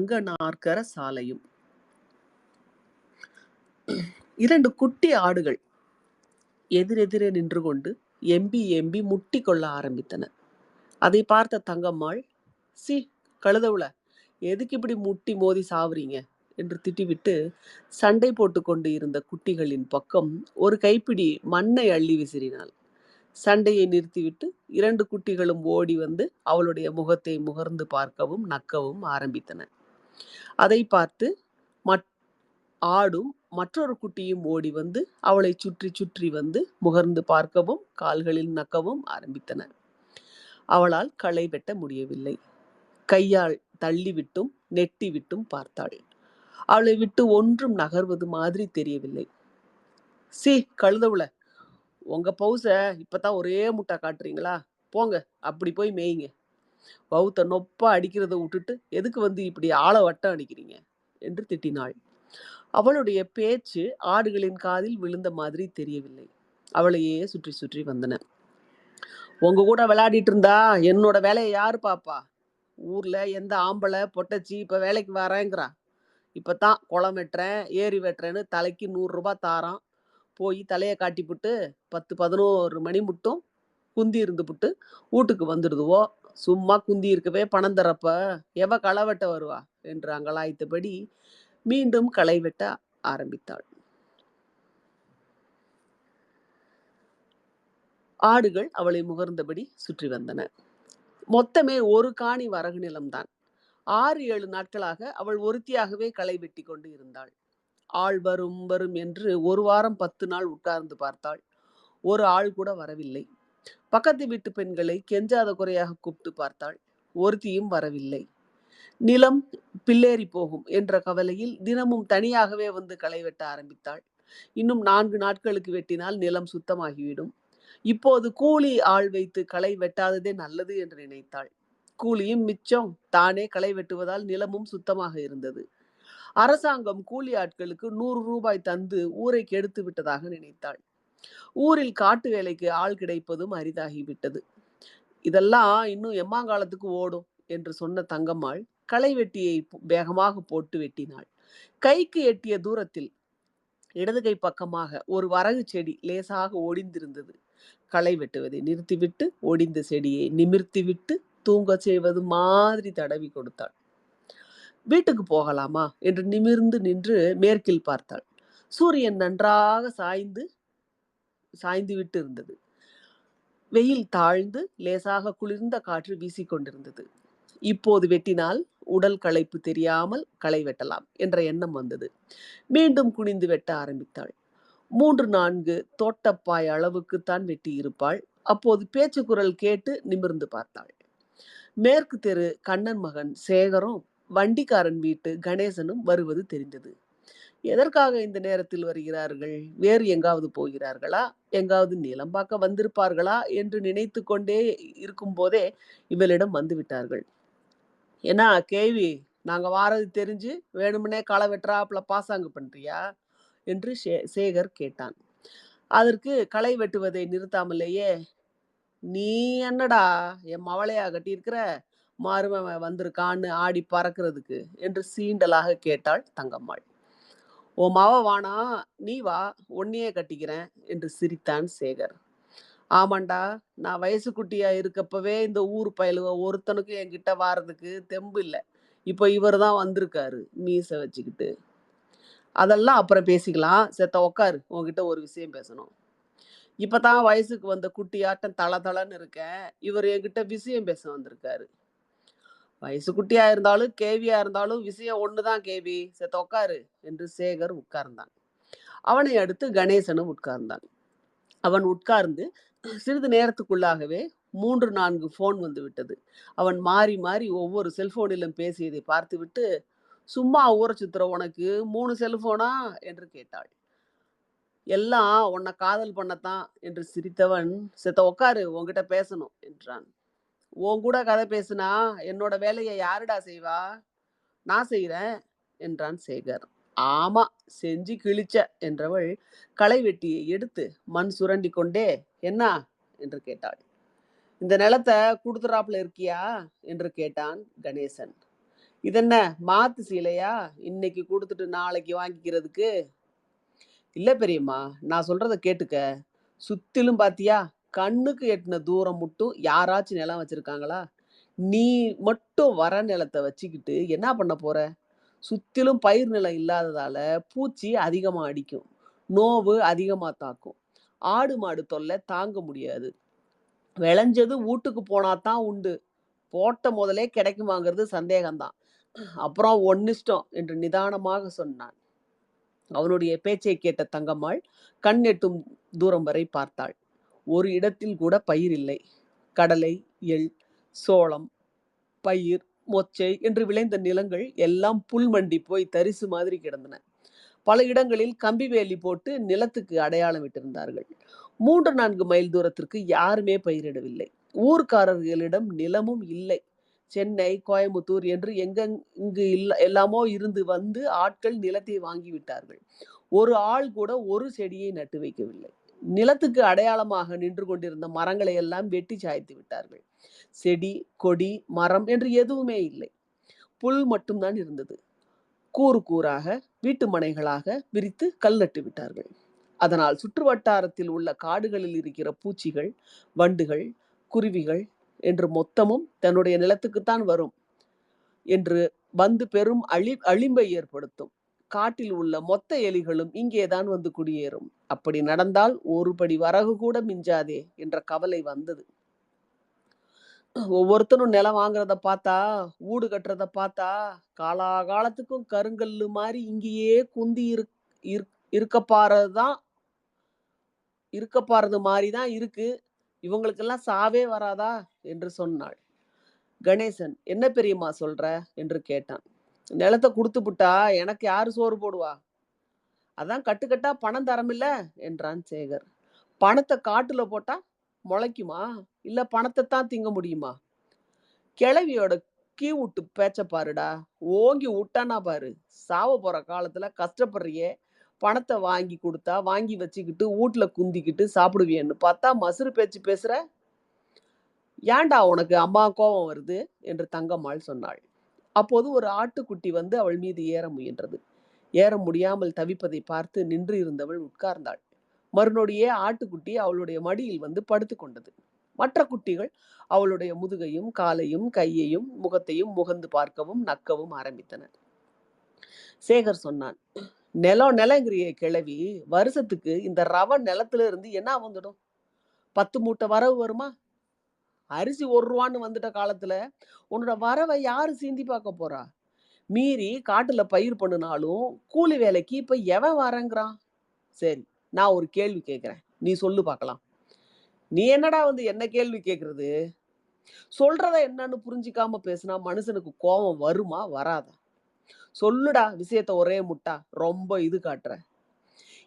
நாற்கர சாலையும். 2 குட்டி ஆடுகள் எதிரெதிரே நின்று கொண்டு எம்பி எம்பி முட்டி கொள்ள ஆரம்பித்தன. அதை பார்த்த தங்கம்மாள், சி கழுதவுள, எதுக்கு இப்படி முட்டி மோதி சாவுறீங்க என்று திட்டிவிட்டு சண்டை போட்டு கொண்டு இருந்த குட்டிகளின் பக்கம் ஒரு கைப்பிடி மண்ணை அள்ளி விசிறினாள். சண்டையை நிறுத்திவிட்டு 2 குட்டிகளும் ஓடி வந்து அவளுடைய முகத்தை முகர்ந்து பார்க்கவும் நக்கவும் ஆரம்பித்தன. அதை பார்த்து ஆடும் மற்றொரு குட்டியும் ஓடி வந்து அவளை சுற்றி சுற்றி வந்து முகர்ந்து பார்க்கவும் கால்களில் நக்கவும் ஆரம்பித்தன. அவளால் களை வெட்ட முடியவில்லை. கையால் தள்ளிவிட்டும் நெட்டிவிட்டும் பார்த்தாள். அவளை விட்டு ஒன்றும் நகர்வது மாதிரி தெரியவில்லை. சி கழுதவுள, உங்க பௌச இப்பதான் ஒரே முட்டா காட்டுறீங்களா? போங்க, அப்படி போய் மேய்ங்க. வவுத்த நொப்பா அடிக்கிறத விட்டுட்டு எதுக்கு வந்து இப்படி ஆள வட்டம் அடிக்கிறீங்க என்று திட்டினாள். அவளுடைய பேச்சு ஆடுகளின் காதில் விழுந்த மாதிரி தெரியவில்லை. அவளையே சுற்றி சுற்றி வந்தன. உங்க கூட விளையாடிட்டு இருந்தா என்னோட வேலையை யாரு பாப்பா? ஊர்ல எந்த ஆம்பளை பொட்டச்சி இப்ப வேலைக்கு வரேங்கிறா? இப்பதான் குளம் வெட்டுறேன் ஏரி வெட்டுறேன்னு தலைக்கு 100 ரூபாய் தாரான். போய் தலையை காட்டிப்புட்டு 10-11 மணி மட்டும் குந்தி இருந்து புட்டு வீட்டுக்கு வந்துடுதுவோ. சும்மா குந்தி இருக்கவே பணம் தரப்ப எவ களை வெட்ட வருவா என்று அங்கலாய்த்தபடி மீண்டும் களை வெட்ட ஆரம்பித்தாள். ஆடுகள் அவளை முகர்ந்தபடி சுற்றி வந்தன. மொத்தமே ஒரு காணி வரகு நிலம்தான். 6-7 நாட்களாக அவள் ஒருத்தியாகவே களை வெட்டி கொண்டு இருந்தாள். ஆள் வரும் வரும் என்று 1 வாரம் 10 நாள் உட்கார்ந்து பார்த்தாள். ஒரு ஆள் கூட வரவில்லை. பக்கத்து வீட்டு பெண்களை கெஞ்சாத குறையாக கூப்பிட்டு பார்த்தாள். ஒருத்தியும் வரவில்லை. நிலம் பில்லேறி போகும் என்ற கவலையில் தினமும் தனியாகவே வந்து களை வெட்ட ஆரம்பித்தாள். இன்னும் 4 நாட்களுக்கு வெட்டினால் நிலம் சுத்தமாகிவிடும். இப்போது கூலி ஆள் வைத்து களை வெட்டாததே நல்லது என்று நினைத்தாள். கூலியும் மிச்சம், தானே களை வெட்டுவதால் நிலமும் சுத்தமாக இருந்தது. அரசாங்கம் கூலி ஆட்களுக்கு 100 ரூபாய் தந்து ஊரை கெடுத்து விட்டதாக நினைத்தாள். ஊரில் காட்டு வேலைக்கு ஆள் கிடைப்பதும் அரிதாகிவிட்டது. இதெல்லாம் இன்னும் எம்மாங்காலத்துக்கு ஓடும் என்று சொன்ன தங்கம்மாள் களை வெட்டியை வேகமாக போட்டு வெட்டினாள். கைக்கு எட்டிய தூரத்தில் இடது கை பக்கமாக ஒரு வரகு செடி லேசாக ஒடிந்திருந்தது. களை வெட்டுவதை நிறுத்திவிட்டு ஒடிந்த செடியை நிமிர்த்திவிட்டு தூங்க செய்வது மாதிரி தடவி கொடுத்தாள். வீட்டுக்கு போகலாமா என்று நிமிர்ந்து நின்று மேற்கில் பார்த்தாள். சூரியன் நன்றாக சாய்ந்து விட்டு இருந்தது. வெயில் தாழ்ந்து லேசாக குளிர்ந்த காற்று வீசிக்கொண்டிருந்தது. இப்போது வெட்டினால் உடல் களைப்பு தெரியாமல் களை வெட்டலாம் என்ற எண்ணம் வந்தது. மீண்டும் குனிந்து வெட்ட ஆரம்பித்தாள். 3-4 தோட்டப்பாய் அளவுக்குத்தான் வெட்டி இருப்பாள். அப்போது பேச்சு குரல் கேட்டு நிமிர்ந்து பார்த்தாள். மேற்கு தெரு கண்ணன் மகன் சேகரும் வண்டிக்காரன் வீட்டு கணேசனும் வருவது தெரிந்தது. எதற்காக இந்த நேரத்தில் வருகிறார்கள்? வேறு எங்காவது போகிறார்களா? எங்காவது நிலம் பார்க்க வந்திருப்பார்களா என்று நினைத்து கொண்டே இருக்கும் போதே இவளிடம் வந்து விட்டார்கள். ஏன்னா கேள்வி, நாங்க வாரது தெரிஞ்சு வேணுமுனே களை வெட்டுறாப்புல பாசாங்கு பண்றியா என்று சேகர் கேட்டான். அதற்கு களை வெட்டுவதை நிறுத்தாமலேயே, நீ என்னடா என் மவளையா கட்டியிருக்கிற, மருமவன் வந்திருக்கான்னு ஆடி பறக்கிறதுக்கு என்று சீண்டலாக கேட்டாள் தங்கம்மாள். ஓ மாவ வானா, நீ வா, ஒன்னையே கட்டிக்கிறேன் என்று சிரித்தான் சேகர். ஆமாண்டா, நான் வயசு குட்டியா இருக்கப்பவே இந்த ஊர் பயலுவ ஒருத்தனுக்கும் என்கிட்ட வாரதுக்கு தெம்பு இல்லை. இப்போ இவர் தான் வந்திருக்காரு மீசை வச்சுக்கிட்டு. அதெல்லாம் அப்புறம் பேசிக்கலாம். செத்த உக்காரு, உன்கிட்ட ஒரு விஷயம் பேசணும். இப்பதான் வயசுக்கு வந்த குட்டியாட்டம் தளன்னு இருக்கேன். இவர் என்கிட்ட விஷயம் பேச வந்திருக்காரு. வயசு குட்டியா இருந்தாலும் கேவியா இருந்தாலும் விஷயம் ஒண்ணுதான் கேவி, செத்த உட்காரு என்று சேகர் உட்கார்ந்தான். அவனை அடுத்து கணேசனும் உட்கார்ந்தான். அவன் உட்கார்ந்து சிறிது நேரத்துக்குள்ளாகவே 3-4 போன் வந்து விட்டது. அவன் மாறி மாறி ஒவ்வொரு செல்போனிலும் பேசியதை பார்த்துவிட்டு, சும்மா ஊரை சுத்துற உனக்கு 3 செல்போனா என்று கேட்டாள். எல்லாம் உன்னை காதல் பண்ணத்தான் என்று சிரித்தவன், செத்த உட்காரு, உன்கிட்ட பேசணும் என்றான். உன் கூட கதை பேசுனா என்னோட வேலையை யாருடா செய்வா? நான் செய்கிறேன் என்றான் சேகர். ஆமா, செஞ்சு கிழிச்ச என்றவள் களை வெட்டியை எடுத்து மண் சுரண்டி கொண்டே, என்ன என்று கேட்டாள். இந்த நிலத்தை கொடுத்துறாப்புல இருக்கியா என்று கேட்டான் கணேசன். இதென்ன மாத்து சீலையா? இன்னைக்கு குடுத்துட்டு நாளைக்கு வாங்கிக்கிறதுக்கு? இல்ல பெரியம்மா, நான் சொல்றத கேட்டுக்க. சுத்திலும் பாத்தியா? கண்ணுக்கு எட்டுன தூரம் மட்டும் யாராச்சும் நிலம் வச்சிருக்காங்களா? நீ மட்டும் வர நிலத்த வச்சுக்கிட்டு என்ன பண்ண போற? சுத்திலும் பயிர் நிலம் இல்லாததால பூச்சி அதிகமா அடிக்கும். நோவு அதிகமா தாக்கும். ஆடு, மாடு தொல்ல தாங்க முடியாது. விளைஞ்சது வூட்டுக்கு போனா தான் உண்டு. போட்ட முதலே கிடைக்குமாங்கிறது சந்தேகம் தான். அப்புறம் ஒன்னிஷ்டம் என்று நிதானமாக சொன்னான். அவனுடைய பேச்சைக் கேட்ட தங்கம்மாள் கண் எட்டும் தூரம் வரை பார்த்தாள். ஒரு இடத்தில் கூட பயிர் இல்லை. கடலை, எள், சோளம், பயிர், மொச்சை என்று விளைந்த நிலங்கள் எல்லாம் புல் மண்டி போய் தரிசு மாதிரி கிடந்தன. பல இடங்களில் கம்பி வேலி போட்டு நிலத்துக்கு அடையாளம் விட்டிருந்தார்கள். 3, 4 மைல் தூரத்திற்கு யாருமே பயிரிடவில்லை. ஊர்க்காரர்களிடம் நிலமும் இல்லை. சென்னை, கோயம்புத்தூர் என்று எங்கெங்கு எல்லாமோ இருந்து வந்து ஆட்கள் நிலத்தை வாங்கி விட்டார்கள். ஒரு ஆள் கூட ஒரு செடியை நட்டு வைக்கவில்லை. நிலத்துக்கு அடையாளமாக நின்று கொண்டிருந்த மரங்களை எல்லாம் வெட்டி சாய்த்து விட்டார்கள். செடி, கொடி, மரம் என்று எதுவுமே இல்லை. புல் மட்டும்தான் இருந்தது. கூறு கூறாக வீட்டு மனைகளாக விரித்து கல் நட்டு விட்டார்கள். அதனால் சுற்று வட்டாரத்தில் உள்ள காடுகளில் இருக்கிற பூச்சிகள், வண்டுகள், குருவிகள் என்று மொத்தமும் தன்னுடைய நிலத்துக்குத்தான் வரும் என்று வந்து பெரும் அழிம்பை ஏற்படுத்தும். காட்டில் உள்ள மொத்த எலிகளும் இங்கேதான் வந்து குடியேறும். அப்படி நடந்தால் ஒரு படி வரகு கூட மிஞ்சாதே என்ற கவலை வந்தது. ஒவ்வொருத்தரும் நிலம் வாங்குறத பார்த்தா, வீடு கட்டுறத பார்த்தா, காலாகாலத்துக்கும் கருங்கல்லு மாரி இங்கேயே குந்தி இருக்கப்பாறது மாரி தான் இருக்கு. இவங்களுக்கெல்லாம் சாவே வராதா? என்று சொன்னாள். கணேசன், என்ன பெரியம்மா சொல்ற? என்று கேட்டான். நிலத்த குடுத்துப்புட்டா எனக்கு யாரு சோறு போடுவா? அதான் கட்டுக்கட்டா பணம் தரமில்ல என்றான் சேகர். பணத்த காட்டுல போட்டா முளைக்குமா? இல்ல பணத்த தான் திங்க முடியுமா? கிழவியோட கீவுட்டு பேச்ச பாருடா. ஓங்கி விட்டானா பாரு. சாவ போற காலத்துல கஷ்டப்படுறியே. பணத்த வாங்கி குடுத்தா வாங்கி வச்சுக்கிட்டு வீட்ல குந்திக்கிட்டு சாப்பிடுவியேன்னு பார்த்தா மசுறு பேச்சு பேசுற? ஏன்டா உனக்கு அம்மா கோவம் வருது? என்று தங்கம்மாள் சொன்னாள். அப்போது ஒரு ஆட்டுக்குட்டி வந்து அவள் மீது ஏற முயன்றது. ஏற முடியாமல் தவிப்பதை பார்த்து நின்று இருந்தவள் உட்கார்ந்தாள். மறுநொடியே ஆட்டுக்குட்டி அவளுடைய மடியில் வந்து படுத்துக் கொண்டது. மற்ற குட்டிகள் அவளுடைய முதுகையும் காலையும் கையையும் முகத்தையும் முகந்து பார்க்கவும் நக்கவும் ஆரம்பித்தன. சேகர் சொன்னான், நிலங்கிறிய கிழவி, வருஷத்துக்கு இந்த ரவ நிலத்துல இருந்து என்ன வந்துடும்? 10 மூட்டை வரவு வருமா? அரிசி 1 ரூபான்னு வந்துட்ட காலத்துல உன்னோட வரவை யாரு சீந்தி பார்க்க போறா? மீறி காட்டுல பயிர் பண்ணுனாலும் கூலி வேலைக்கு இப்ப எவன் வரங்கிறான்? சரி, நான் ஒரு கேள்வி கேட்கிறேன், நீ சொல்லு பார்க்கலாம். நீ என்னடா வந்து என்ன கேள்வி கேட்கறது? சொல்றத என்னன்னு புரிஞ்சுக்காம பேசினா மனுஷனுக்கு கோபம் வருமா வராதா? சொல்லுடா விஷயத்த ஒரே முட்டா. ரொம்ப இது காட்டுற.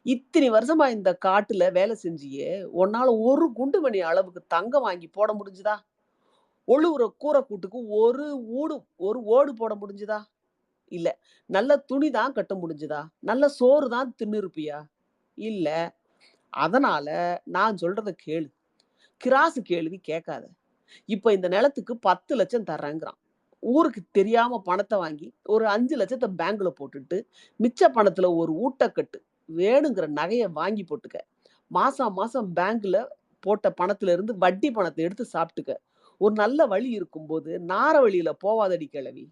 இத்தனை வருஷமா இந்த காட்டுல வேலை செஞ்சியே, உன்னால ஒரு குண்டுமணி அளவுக்கு தங்கம் வாங்கி போட முடிஞ்சுதா? ஒழுவுற கூரை கூட்டுக்கு ஒரு ஓடு போட முடிஞ்சுதா? இல்ல. நல்ல துணி தான் கட்ட முடிஞ்சுதா? நல்ல சோறு தான் தின்னுருப்பியா? இல்ல. அதனால நான் சொல்றத கேளு. கிராசு கேள்வி கேட்காத. இப்ப இந்த நிலத்துக்கு 10 லட்சம் தர்றேங்கிறான். ஊருக்கு தெரியாம பணத்த வாங்கி ஒரு 5 லட்சத்த பேங்க்ல போட்டுட்டு, மிச்ச பணத்துல ஒரு ஊட்ட கட்டு. வேணுங்கிற நகைய வாங்கி போட்டுக்க. மாசம் மாசம் பேங்க்ல போட்ட பணத்துல இருந்து வட்டி பணத்த எடுத்து சாப்பிட்டுக்க. ஒரு நல்ல வழி இருக்கும்போது நார வழியில போவாதடி கிழவி.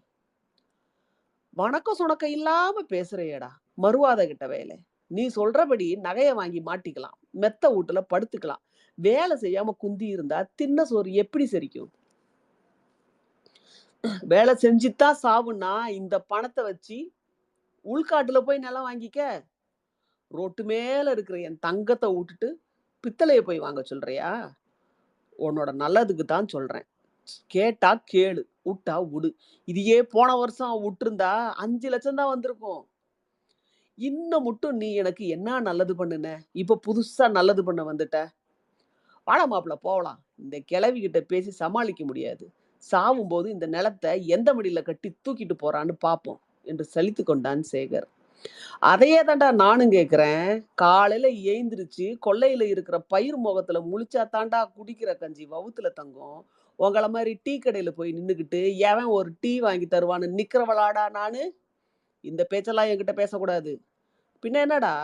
வணக்கம் சுணக்கம் இல்லாம பேசுறியேடா. மறுவாத கிட்ட வேலை. நீ சொல்றபடி நகைய வாங்கி மாட்டிக்கலாம். மெத்த வீட்டுல படுத்துக்கலாம். வேலை செய்யாம குந்தி இருந்தா தின்ன சோறு எப்படி செரிக்கும்? வேலை செஞ்சுதான் சாவுன்னா இந்த பணத்தை வச்சு உள்காட்டுல போய் நிலம் வாங்கிக்க. ரோட்டு மேல இருக்கிற என் தங்கத்தை விட்டுட்டு பித்தளைய போய் வாங்க சொல்றியா? உன்னோட நல்லதுக்கு தான் சொல்றேன். கேட்டா கேளு, விட்டா விடு. இதையே போன வருஷம் விட்டுருந்தா 5 லட்சம் தான் வந்திருக்கும். இன்னும் மட்டும் நீ எனக்கு என்ன நல்லது பண்ணுன? இப்ப புதுசா நல்லது பண்ண வந்துட்ட. வாடா மாப்பிள போகலாம். இந்த கிழவி கிட்ட பேசி சமாளிக்க முடியாது. சாவும்போது இந்த நிலத்தை எந்த மடியில கட்டி தூக்கிட்டு போறான்னு பார்ப்போம் என்று சலித்து கொண்டான் சேகர். அதையே தாண்டா நானும் கேட்கிறேன். காலையில ஏந்திரிச்சு கொல்லையில இருக்கிற பயிர் முகத்துல முழிச்சா தாண்டா குடிக்கிற கஞ்சி வவுத்துல தங்கும். உங்கள மாரி டீ கடையில போய் நின்னுகிட்டு, எவன் ஒரு டீ வாங்கி தருவான்னு நிக்கிறவளாடா நானு? இந்த பேச்செல்லாம் என்கிட்ட பேசக்கூடாது. பின்ன என்னடா?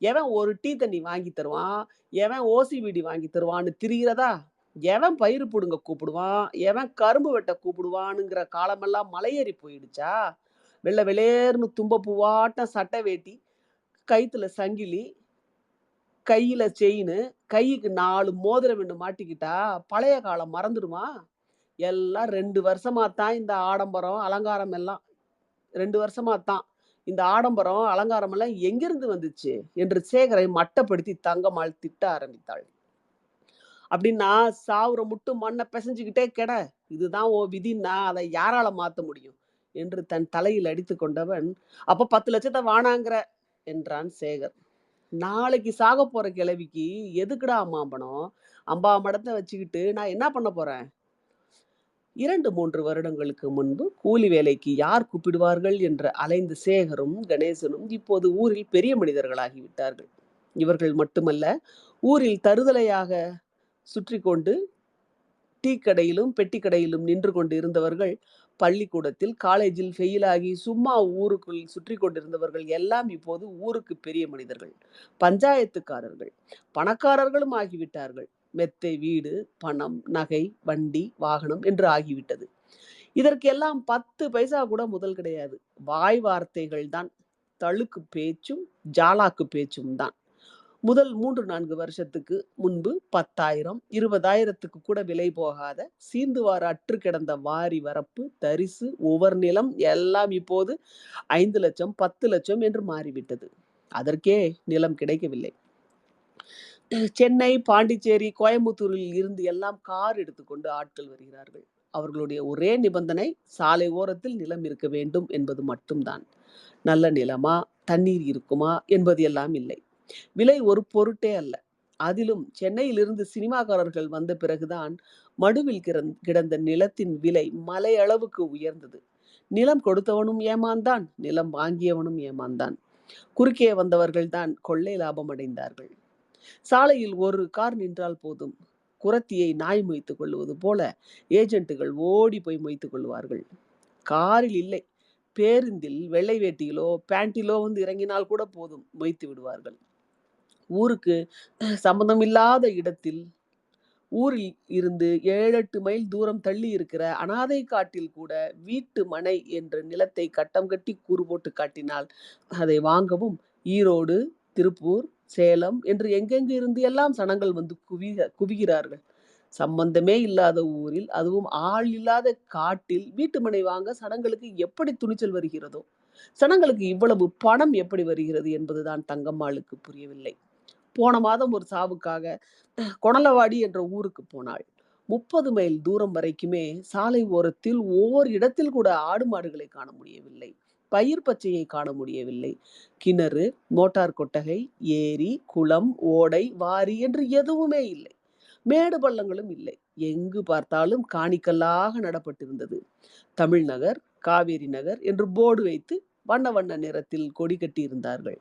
எவன் ஒரு டீ தண்ணி வாங்கி தருவான்? எவன் ஓசி பீடி வாங்கி தருவான்னு திரியிறதா? எவன் பயிரு புடுங்க கூப்பிடுவான்? எவன் கரும்பு வெட்ட கூப்பிடுவானுங்கிற காலமெல்லாம் மலையேறி போயிடுச்சா? வெள்ள வெளேர்ன்னு தும்ப பூவாட்டம் சட்டை வேட்டி, கயித்துல சங்கிலி, கையில செயினு, கைக்கு 4 மோதிரம் மாட்டிக்கிட்டா, பழைய காலம் மறந்துடுமா? எல்லாம் 2 வருஷமா தான் இந்த ஆடம்பரம், அலங்காரம் எல்லாம். 2 வருஷமா தான். இந்த ஆடம்பரம், அலங்காரம் எல்லாம் எங்கிருந்து வந்துச்சு? என்று சேகரை மட்டப்படுத்தி தங்கம்மாள் திட்ட ஆரம்பித்தாள். அப்படின்னா, "சாவுற முட்டும் மண்ண பெசஞ்சுக்கிட்டே கெட. இதுதான் உன் விதின்னா, அத யாரால மாத்த முடியும்?" என்று தன் தலையில் அடித்துக் கொண்டவன், "அப்ப 10,00,000 வானாங்கிற" என்றான் சேகர். "நாளைக்கு சாகப் போற கிழவிக்கு எதுக்குடா அம்மா பணம்? அம்பாமடத்த வச்சுக்கிட்டு நான் என்ன பண்ண போறேன்?" 2, 3 வருடங்களுக்கு முன்பு கூலி வேலைக்கு யார் கூப்பிடுவார்கள் என்று அலைந்த சேகரும், கணேசனும் இப்போது ஊரில் பெரிய மனிதர்களாகி விட்டார்கள். இவர்கள் மட்டுமல்ல, ஊரில் தருதலையாக சுற்றிக் கொண்டு டீ கடையிலும், பெட்டி கடையிலும் நின்று கொண்டு இருந்தவர்கள், பள்ளிக்கூடத்தில், காலேஜில் ஃபெயிலாகி சும்மா ஊருக்குள் சுற்றிக் கொண்டிருந்தவர்கள் எல்லாம் இப்போது ஊருக்கு பெரிய மனிதர்கள். பஞ்சாயத்துக்காரர்கள், பணக்காரர்களும் ஆகிவிட்டார்கள். மெத்தை வீடு, பணம், நகை, வண்டி, வாகனம் என்று ஆகிவிட்டது. இதற்கெல்லாம் 10 பைசா கூட முதல் கிடையாது. வாய் வார்த்தைகள் தான். தழுக்கு பேச்சும், ஜாலாக்கு பேச்சும் தான். முதல் 3, 4 வருஷத்துக்கு முன்பு 10,000, 20,000க்கு கூட விலை போகாத, சீந்துவார அற்று கிடந்த வாரி வரப்பு, தரிசு, உவர் நிலம் எல்லாம் இப்போது 5,00,000, 10,00,000 என்று மாறிவிட்டது. அதற்கே நிலம் கிடைக்கவில்லை. சென்னை, பாண்டிச்சேரி, கோயம்புத்தூரில் இருந்து எல்லாம் கார் எடுத்துக்கொண்டு ஆட்கள் வருகிறார்கள். அவர்களுடைய ஒரே நிபந்தனை, சாலை ஓரத்தில் நிலம் இருக்க வேண்டும் என்பது மட்டும்தான். நல்ல நிலமா, தண்ணீர் இருக்குமா என்பது எல்லாம் இல்லை. விலை ஒரு பொருட்டே அல்ல. அதிலும் சென்னையிலிருந்து சினிமாக்காரர்கள் வந்த பிறகுதான் மடுவில் கிடந்த நிலத்தின் விலை மலை அளவுக்கு உயர்ந்தது. நிலம் கொடுத்தவனும் ஏமாந்தான், நிலம் வாங்கியவனும் ஏமாந்தான். குறுக்கே வந்தவர்கள் தான் கொள்ளை லாபம் அடைந்தார்கள். சாலையில் ஒரு கார் நின்றால் போதும், குரத்தியை நாய் மொய்த்துக் கொள்வது போல ஏஜென்ட்டுகள் ஓடி போய் மொய்த்துக் கொள்வார்கள். காரில் இல்லை, பேருந்தில் வெள்ளை வேட்டியிலோ பேண்டிலோ வந்து இறங்கினால் கூட போதும், மொய்த்து விடுவார்கள். ஊருக்கு சம்பந்தமில்லாத இடத்தில், ஊரில் இருந்து 7, 8 மைல் தூரம் தள்ளி இருக்கிற அனாதை காட்டில் கூட வீட்டு மனை என்ற நிலத்தை கட்டம் கட்டி கூறு போட்டு காட்டினால் அதை வாங்கவும் ஈரோடு, திருப்பூர், சேலம் என்று எங்கெங்கு இருந்து எல்லாம் சனங்கள் வந்து குவிகிறார்கள். சம்பந்தமே இல்லாத ஊரில், அதுவும் ஆள் இல்லாத காட்டில் வீட்டு மனை வாங்க சனங்களுக்கு எப்படி துணிச்சல் வருகிறதோ, சனங்களுக்கு இவ்வளவு பணம் எப்படி வருகிறது என்பதுதான் தங்கம்மாளுக்கு புரியவில்லை. போன மாதம் ஒரு சாவுக்காக கொணலவாடி என்ற ஊருக்கு போனாள். 30 மைல் தூரம் வரைக்குமே சாலை ஓரத்தில் ஒவ்வொரு இடத்தில் கூட ஆடு மாடுகளை காண முடியவில்லை. பயிர் பச்சையை காண முடியவில்லை. கிணறு, மோட்டார் கொட்டகை, ஏரி, குளம், ஓடை, வாரி என்று எதுவுமே இல்லை. மேடு பள்ளங்களும் இல்லை. எங்கு பார்த்தாலும் காணிக்கல்லாக நடப்பட்டிருந்தது. தமிழ் நகர், காவேரி நகர் என்று போர்டு வைத்து வண்ண வண்ண நிறத்தில் கொடி கட்டி இருந்தார்கள்.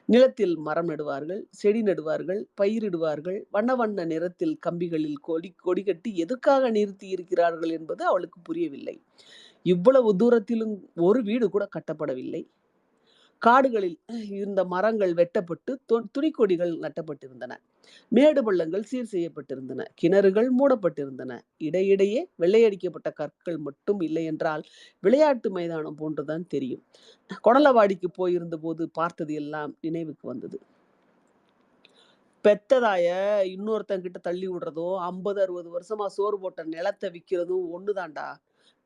நிலத்தில் மரம் நடுவார்கள், செடி நடுவார்கள், பயிரிடுவார்கள். வண்ண வண்ண நிறத்தில் கம்பிகளில் கொடி கட்டி எதுக்காக நிறுத்தி இருக்கிறார்கள் என்பது அவளுக்கு புரியவில்லை. இவ்வளவு தூரத்திலும் ஒரு வீடு கூட கட்டப்படவில்லை. காடுகளில் இருந்த மரங்கள் வெட்டப்பட்டு துணிக்கொடிகள் நட்டப்பட்டிருந்தன. மேடு பள்ளங்கள் சீர் செய்யப்பட்டிருந்தன. கிணறுகள் மூடப்பட்டிருந்தன. இடையிடையே வெள்ளையடிக்கப்பட்ட கற்கள் மட்டும் இல்லை என்றால் விளையாட்டு மைதானம் போன்றுதான் தெரியும். கொணலவாடிக்கு போயிருந்த போது பார்த்தது எல்லாம் நினைவுக்கு வந்தது. பெத்ததாய இன்னொருத்தங்கிட்ட தள்ளி விடுறதும், 50, 60 வருஷமா சோறு போட்ட நிலத்தை விக்கிறதும் ஒண்ணுதான்டா.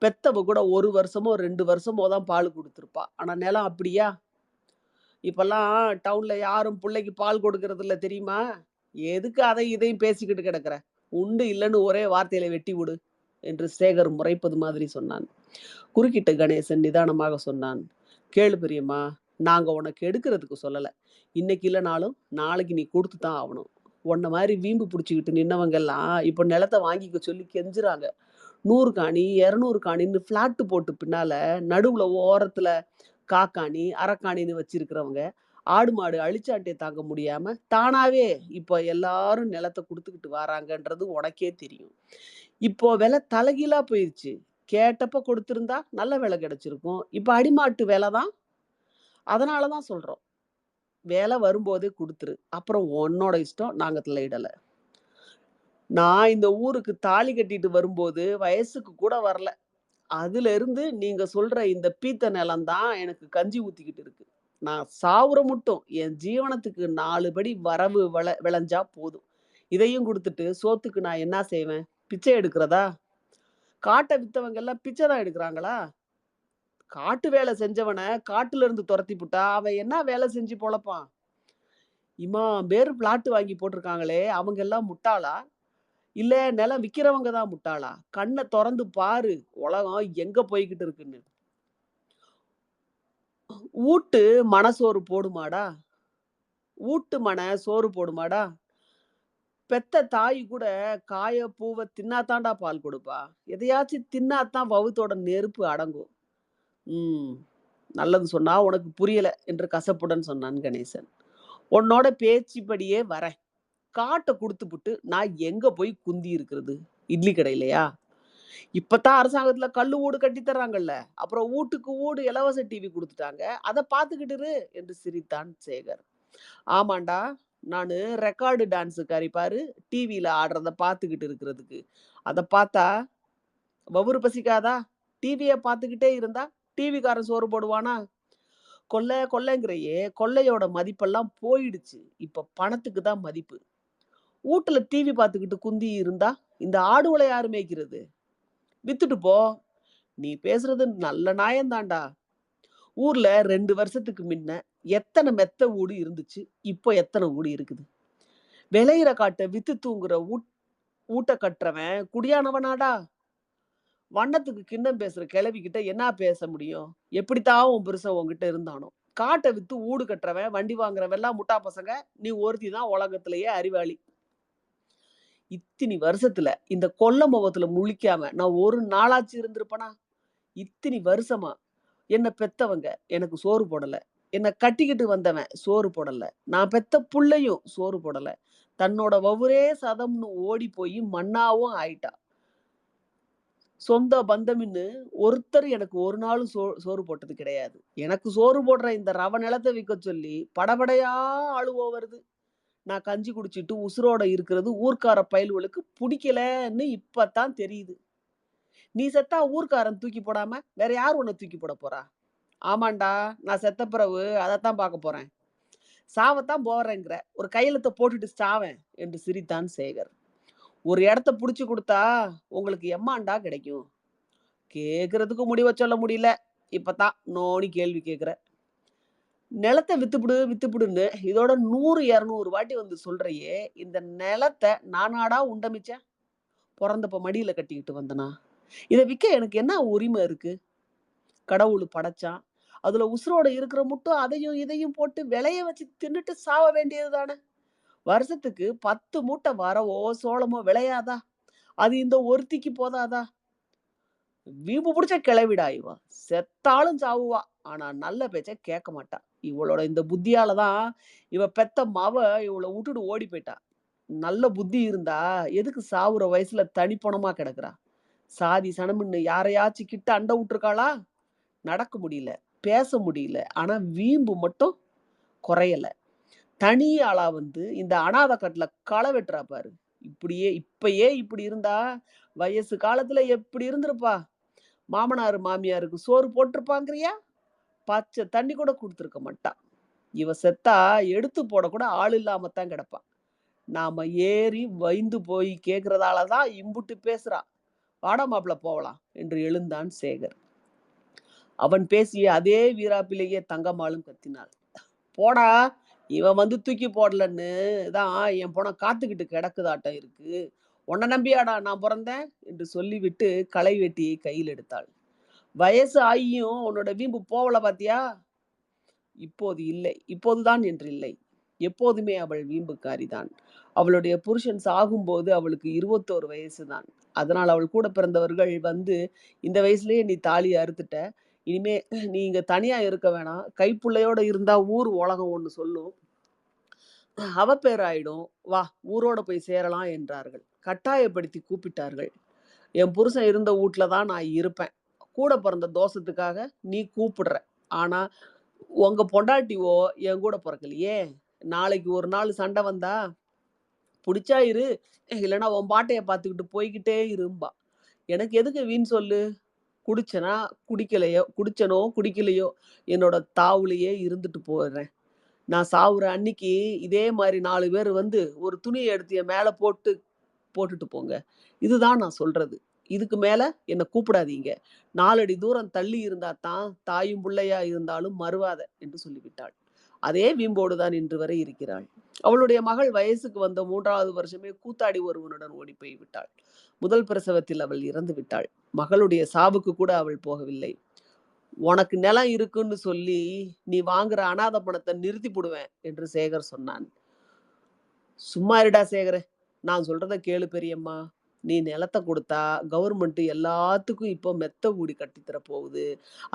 பெத்தவ கூட 1 வருஷமோ 2 வருஷமோ தான் பால் கொடுத்திருப்பா. ஆனா நிலம் அப்படியா? இப்பல்லாம் டவுன்ல யாரும் புள்ளைக்கு பால் கொடுக்கறது இல்ல தெரியுமா? எதுக்கு அதையும் இதையும் பேசிக்கிட்டு கிடக்குற? உண்டு இல்லன்னு ஒரே வார்த்தையில வெட்டி விடு என்று சேகர் முறைப்பது மாதிரி சொன்னான். குறுக்கிட்ட கணேசன் நிதானமாக சொன்னான். கேளு பெரியம்மா, நாங்க உனக்கு எடுக்கிறதுக்கு சொல்லல. இன்னைக்கு இல்லனாலும் நாளைக்கு நீ கொடுத்து தான் ஆகணும். உன்ன மாதிரி வீம்பு பிடிச்சிக்கிட்டு நின்னவங்க எல்லாம் இப்ப நிலத்தை வாங்கிக்க சொல்லி கெஞ்சுறாங்க. 100 காணி, 200 காணின்னு பிளாட் போட்டு பின்னால நடுவுல ஓரத்துல காக்காணி, அரக்காணின்னு வச்சிருக்கிறவங்க, ஆடு மாடு அழிச்சாட்டிய தாங்க முடியாம தானாவே இப்ப எல்லாரும் நிலத்தை குடுத்துக்கிட்டு வராங்கன்றது உனக்கே தெரியும். இப்போ விலை தலைகீழா போயிருச்சு. கேட்டப்ப குடுத்திருந்தா நல்ல விலை கிடைச்சிருக்கும். இப்ப அடிமாட்டு விலை தான். அதனால தான் சொல்றோம். வேலை வரும்போதே குடுத்துரு. அப்புறம் உன்னோட இஷ்டம். நாங்க தலையிடல. நான் இந்த ஊருக்கு தாலி கட்டிட்டு வரும்போது வயசுக்கு கூட வரல. அதிலிருந்து நீங்க சொல்ற இந்த பீத்த நிலம் தான் எனக்கு கஞ்சி ஊத்திக்கிட்டு இருக்கு. நான் சாவுற மட்டும் என் ஜீவனத்துக்கு 4 படி வரவு விளைஞ்சா போதும். இதையும் குடுத்துட்டு சோத்துக்கு நான் என்ன செய்வேன்? பிச்சை எடுக்கிறதா? காட்ட வித்தவங்க எல்லாம் பிச்சை தான் எடுக்குறாங்களா? காட்டு வேலை செஞ்சவன காட்டுல இருந்து தொரத்தி புட்டா, அவன் என்ன வேலை செஞ்சு பொழப்பான்? இம்மாம் பேரு பிளாட் வாங்கி போட்டுருக்காங்களே, அவங்க எல்லாம் முட்டாளா? இல்ல நிலம் விக்கிறவங்க தான் முட்டாளா? கண்ண தொறந்து பாரு, உலகம் எங்க போய்க்கிட்டு இருக்குன்னு. ஊட்டு மனசோறு போடுமாடா? ஊட்டு சோறு போடுமாடா? பெத்த தாய் கூட காய, பூவ தின்னா தான்டா பால் குடுப்பா. எதையாச்சும் தின்னா தான் வவுத்தோட நெருப்பு அடங்கும். ம். நல்லது சொன்னா உனக்கு புரியல என்று கசப்புடன் சொன்னான் கணேசன். உன்னோட பேச்சுப்படியே வரேன். காட்ட குடுத்துப்புட்டு நான் எங்க போய் குந்தி இருக்கிறது? இட்லி கடையிலயா? இப்பதான் அரசாங்கத்துல கல்லு வீடு கட்டி தர்றாங்கல்ல. அப்புறம் வூட்டுக்கு வூடு இலவச டிவி குடுத்துட்டாங்க. அத பார்த்துக்கிட்டு இரு என்று சிரித்தான் சேகர். ஆமாண்டா. நானு ரெக்கார்டு டான்ஸுக்காரி பாரு. டிவில ஆடுறத பார்த்துக்கிட்டு இருக்கிறதுக்கு. அத பார்த்தா வவுறு பசிக்காதா? டிவிய பார்த்துக்கிட்டே இருந்தா, டிவிக்காரன் சோறு போடுவானா? கொள்ளைங்கிறியே, கொள்ளையோட மதிப்பெல்லாம் போயிடுச்சு. இப்ப பணத்துக்கு தான் மதிப்பு. வூட்டுல டிவி பார்த்துக்கிட்டு குந்தி இருந்தா, இந்த ஆடுகள யாரு மேய்க்கிறது? வித்துட்டு போ. நீ பேசுறது நல்ல நியாயம் தான்டா. ஊர்ல 2 வருஷத்துக்கு முன்ன எத்தன மெத்த வீடு இருந்துச்சு? இப்போ எத்தன வீடு இருக்குது? விளையிற காட்ட வித்து தூங்குற வூட்ட கட்டுறவன் குடியானவனாடா? வண்ணத்துக்கு கிண்ணம் பேசுற கிழவிகிட்ட என்னா பேச முடியும்? எப்படித்தான் உன் புருஷன் உன்கிட்ட இருந்தானோ? காட்ட வித்து வூடு கட்டுறவன், வண்டி வாங்குறவன் எல்லாம் முட்டா பசங்க. நீ ஒருத்தி தான் உலகத்திலேயே அறிவாளி. இத்தினி வருஷத்துல இந்த கொல்ல முகத்துல முழிக்காம நான் ஒரு நாளாச்சு இருந்திருப்பனா? இத்தினி வருஷமா என்ன பெத்தவங்க எனக்கு சோறு போடல. என்ன கட்டிக்கிட்டு வந்தவன் சோறு போடல. நான் பெத்த புள்ளையும் சோறு போடல. தன்னோட வவுரே சதம்னு ஓடி போய் மண்ணாவும் ஆயிட்டா. சொந்த பந்தம்ன்னு ஒருத்தர் எனக்கு ஒரு நாளும் சோறு போட்டது கிடையாது. எனக்கு சோறு போடுற இந்த ரவ நிலத்த விக்கச் சொல்லி படபடையா அழுவ வருது. நான் கஞ்சி குடிச்சிட்டு உசுரோட இருக்கிறது ஊர்க்கார பயலுவலுக்கு புடிக்கலன்னு இப்பத்தான் தெரியுது. நீ செத்தா ஊர்க்காரன் தூக்கி போடாம வேற யார் உன்ன தூக்கி போட போறா? ஆமாண்டா, நான் செத்த பிறவு அதத்தான் பார்க்க போறேன். சாவத்தான் போறேங்கிற. ஒரு கையெழுத்த போட்டுட்டு சாவேன் என்று சிரித்தான் சேகர். ஒரு இடத்த புடிச்சு குடுத்தா உங்களுக்கு எம்மாண்டா கிடைக்கும்? கேட்கறதுக்கு முடிவ சொல்ல முடியல. இப்பதான் நோனி கேள்வி கேட்கிற. நிலத்த வித்துப்புடுன்னு இதோட 100, 200 வாட்டி வந்து சொல்றியே, இந்த நிலத்த நானாடா உண்டமிச்சேன்? பொறந்தப்ப மடியில கட்டிக்கிட்டு வந்தனா? இத விக்க எனக்கு என்ன உரிமை இருக்கு? கடவுள் படைச்சான். அதுல உசுரோட இருக்கிற மட்டும் அதையும் இதையும் போட்டு விளைய வச்சு தின்னுட்டு சாவ வேண்டியது தானே! வருஷத்துக்கு 10 மூட்டை வரவோ, சோளமோ விளையாதா? அது இந்த ஒருத்திக்கு போதாதா? வீம்பு புடிச்ச கிழவிடா இவ. செத்தாலும் சாவுவா. ஆனா நல்ல பேச்ச கேட்க மாட்டா. இவளோட இந்த புத்தியால தான் இவ பெத்த மவ இவள வுட்டுட்டு ஓடி போயிட்டா. நல்ல புத்தி இருந்தா எதுக்கு சாவுற வயசுல தனிப்பொணமா கிடக்குறா? சாதி சனம்ன்னு யாரையாச்சும் கிட்ட அண்ட வுட்டுருக்காளா? நடக்க முடியல, பேச முடியல. ஆனா வீம்பு மட்டும் குறையல. தனி ஆளா வந்து இந்த அனாதை காட்டுல களை வெட்டுறா பாரு. இப்பயே இப்படி இருந்தா, வயசு காலத்துல எப்படி இருந்திருப்பா? மாமனாரு, மாமியாருக்கு சோறு போட்டுருப்பாங்கிறியா? பச்ச தண்ணி கூட குடுத்துருக்க மாட்டா. இவ செத்தா எடுத்து போட கூட ஆள் இல்லாம தான் கிடப்பா. நாம ஏறி வைந்து போய் கேட்கிறதால தான் இம்புட்டு பேசுறா. வாடா மாப்ள போகலாம் என்று எழுந்தான் சேகர். அவன் பேசிய அதே வீராப்பிலேயே தங்கம்மாளும் கத்தினாள். போடா! இவன் வந்து தூக்கி போடலன்னு தான் என் பொணம் காத்துக்கிட்டு கிடக்குதாட்டம் இருக்கு. உன்ன நம்பியாடா நான் பொறந்தேன்? என்று சொல்லிவிட்டு களை வெட்டியை கையில் எடுத்தாள். வயசு ஆகியும் உன்னோட வீம்பு போவல பாத்தியா? இப்போது இல்லை. இப்போதுதான் என்று இல்லை. எப்போதுமே அவள் வீம்புக்காரிதான். அவளுடைய புருஷன் சாகும்போது அவளுக்கு 21 வயசுதான். அதனால் அவள் கூட பிறந்தவர்கள் வந்து, "இந்த வயசுலயே நீ தாலிய அறுத்துட்ட. இனிமே நீ இங்க தனியா இருக்க வேணாம். கைப்புள்ளையோட இருந்தா ஊர் உலகம் ஒண்ணு சொல்லும். அவப்பேர் ஆயிடும். வா ஊரோட போய் சேரலாம்" என்றார்கள். கட்டாயப்படுத்தி கூப்பிட்டார்கள். என் புருஷன் இருந்த வீட்ல தான் நான் இருப்பேன். கூட பிறந்த தோஷத்துக்காக நீ கூப்பிடுற. ஆனா, உங்க பொண்டாட்டியோ என் கூட பொறக்கலையே! நாளைக்கு ஒரு நாள் சண்டை வந்தா, புடிச்சா இரு, இல்லன்னா உன் பாட்டைய பார்த்துக்கிட்டு போய்க்கிட்டே இரும்பா. எனக்கு எதுக்கு வீண் சொல்லு? குடிச்சனா, குடிக்கலையோ குடிச்சனோ, குடிக்கலையோ, என்னோட தாவுலயே இருந்துட்டு போறேன். நான் சாவுற அன்னைக்கு இதே மாரி 4 பேரு வந்து ஒரு துணிய எடுத்து என் மேல போட்டுட்டு போங்க. இதுதான் நான் சொல்றது. இதுக்கு மேல என்ன கூப்பிடாதீங்க. 4 அடி தூரம் தள்ளி இருந்தா தான் தாயும் புள்ளையா இருந்தாலும் மறுவாத என்று சொல்லிவிட்டாள். அதே வீம்போடு தான் இன்று வரை இருக்கிறாள். அவளுடைய மகள் வயசுக்கு வந்த 3வது வருஷமே கூத்தாடி ஒருவனுடன் ஓடிப் போய் விட்டாள். முதல் பிரசவத்தில் அவள் இறந்து விட்டாள். மகளுடைய சாவுக்கு கூட அவள் போகவில்லை. உனக்கு நிலம் இருக்குன்னு சொல்லி நீ வாங்குற அனாதை பணத்த நிறுத்தி புடுவேன் என்று சேகர் சொன்னான். சும்மா இருடா சேகரே! நான் சொல்றத கேளு பெரியம்மா. நீ நிலத்த குடுத்தா, கவர்மெண்ட் எல்லாத்துக்கும் இப்போ மெத்த வீடு கட்டித் தர போகுது.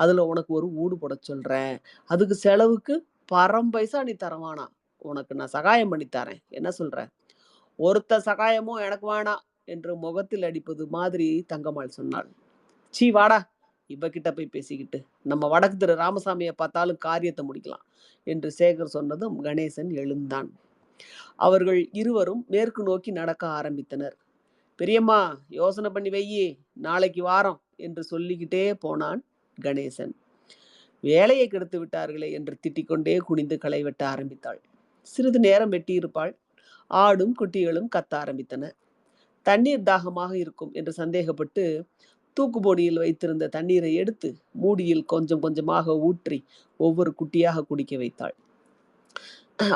அதுல உனக்கு ஒரு வீடு போடச் சொல்றேன். அதுக்கு செலவுக்கு பைசா நீ தர வேணாம். உனக்கு நான் சகாயம் பண்ணித் தரேன். என்ன சொல்ற? ஒருத்த சகாயமும் எனக்கு வேணாம் என்று முகத்தில் அடிப்பது மாதிரி தங்கம்மாள் சொன்னாள். சீ வாடா! இவகிட்ட போய் பேசிக்கிட்டு. நம்ம வடக்கு தெரு ராமசாமிய பார்த்தாலும் காரியத்த முடிக்கலாம் என்று சேகர் சொன்னதும் கணேசன் எழுந்தான். அவர்கள் இருவரும் மேற்கு நோக்கி நடக்க ஆரம்பித்தனர். பெரியம்மா யோசனை பண்ணி வையி, நாளைக்கு வாரோம் என்று சொல்லிக்கிட்டே போனான் கணேசன். வேலையை கெடுத்து விட்டார்களே என்று திட்டிக்கொண்டே குனிந்து களை வெட்ட ஆரம்பித்தாள். சிறிது நேரம் வெட்டியிருப்பாள். ஆடும் குட்டிகளும் கத்த ஆரம்பித்தன. தண்ணீர் தாகமாக இருக்கும் என்று சந்தேகப்பட்டு தூக்குபோடியில் வைத்திருந்த தண்ணீரை எடுத்து மூடியில் கொஞ்சம் கொஞ்சமாக ஊற்றி ஒவ்வொரு குட்டியாக குடிக்க வைத்தாள்.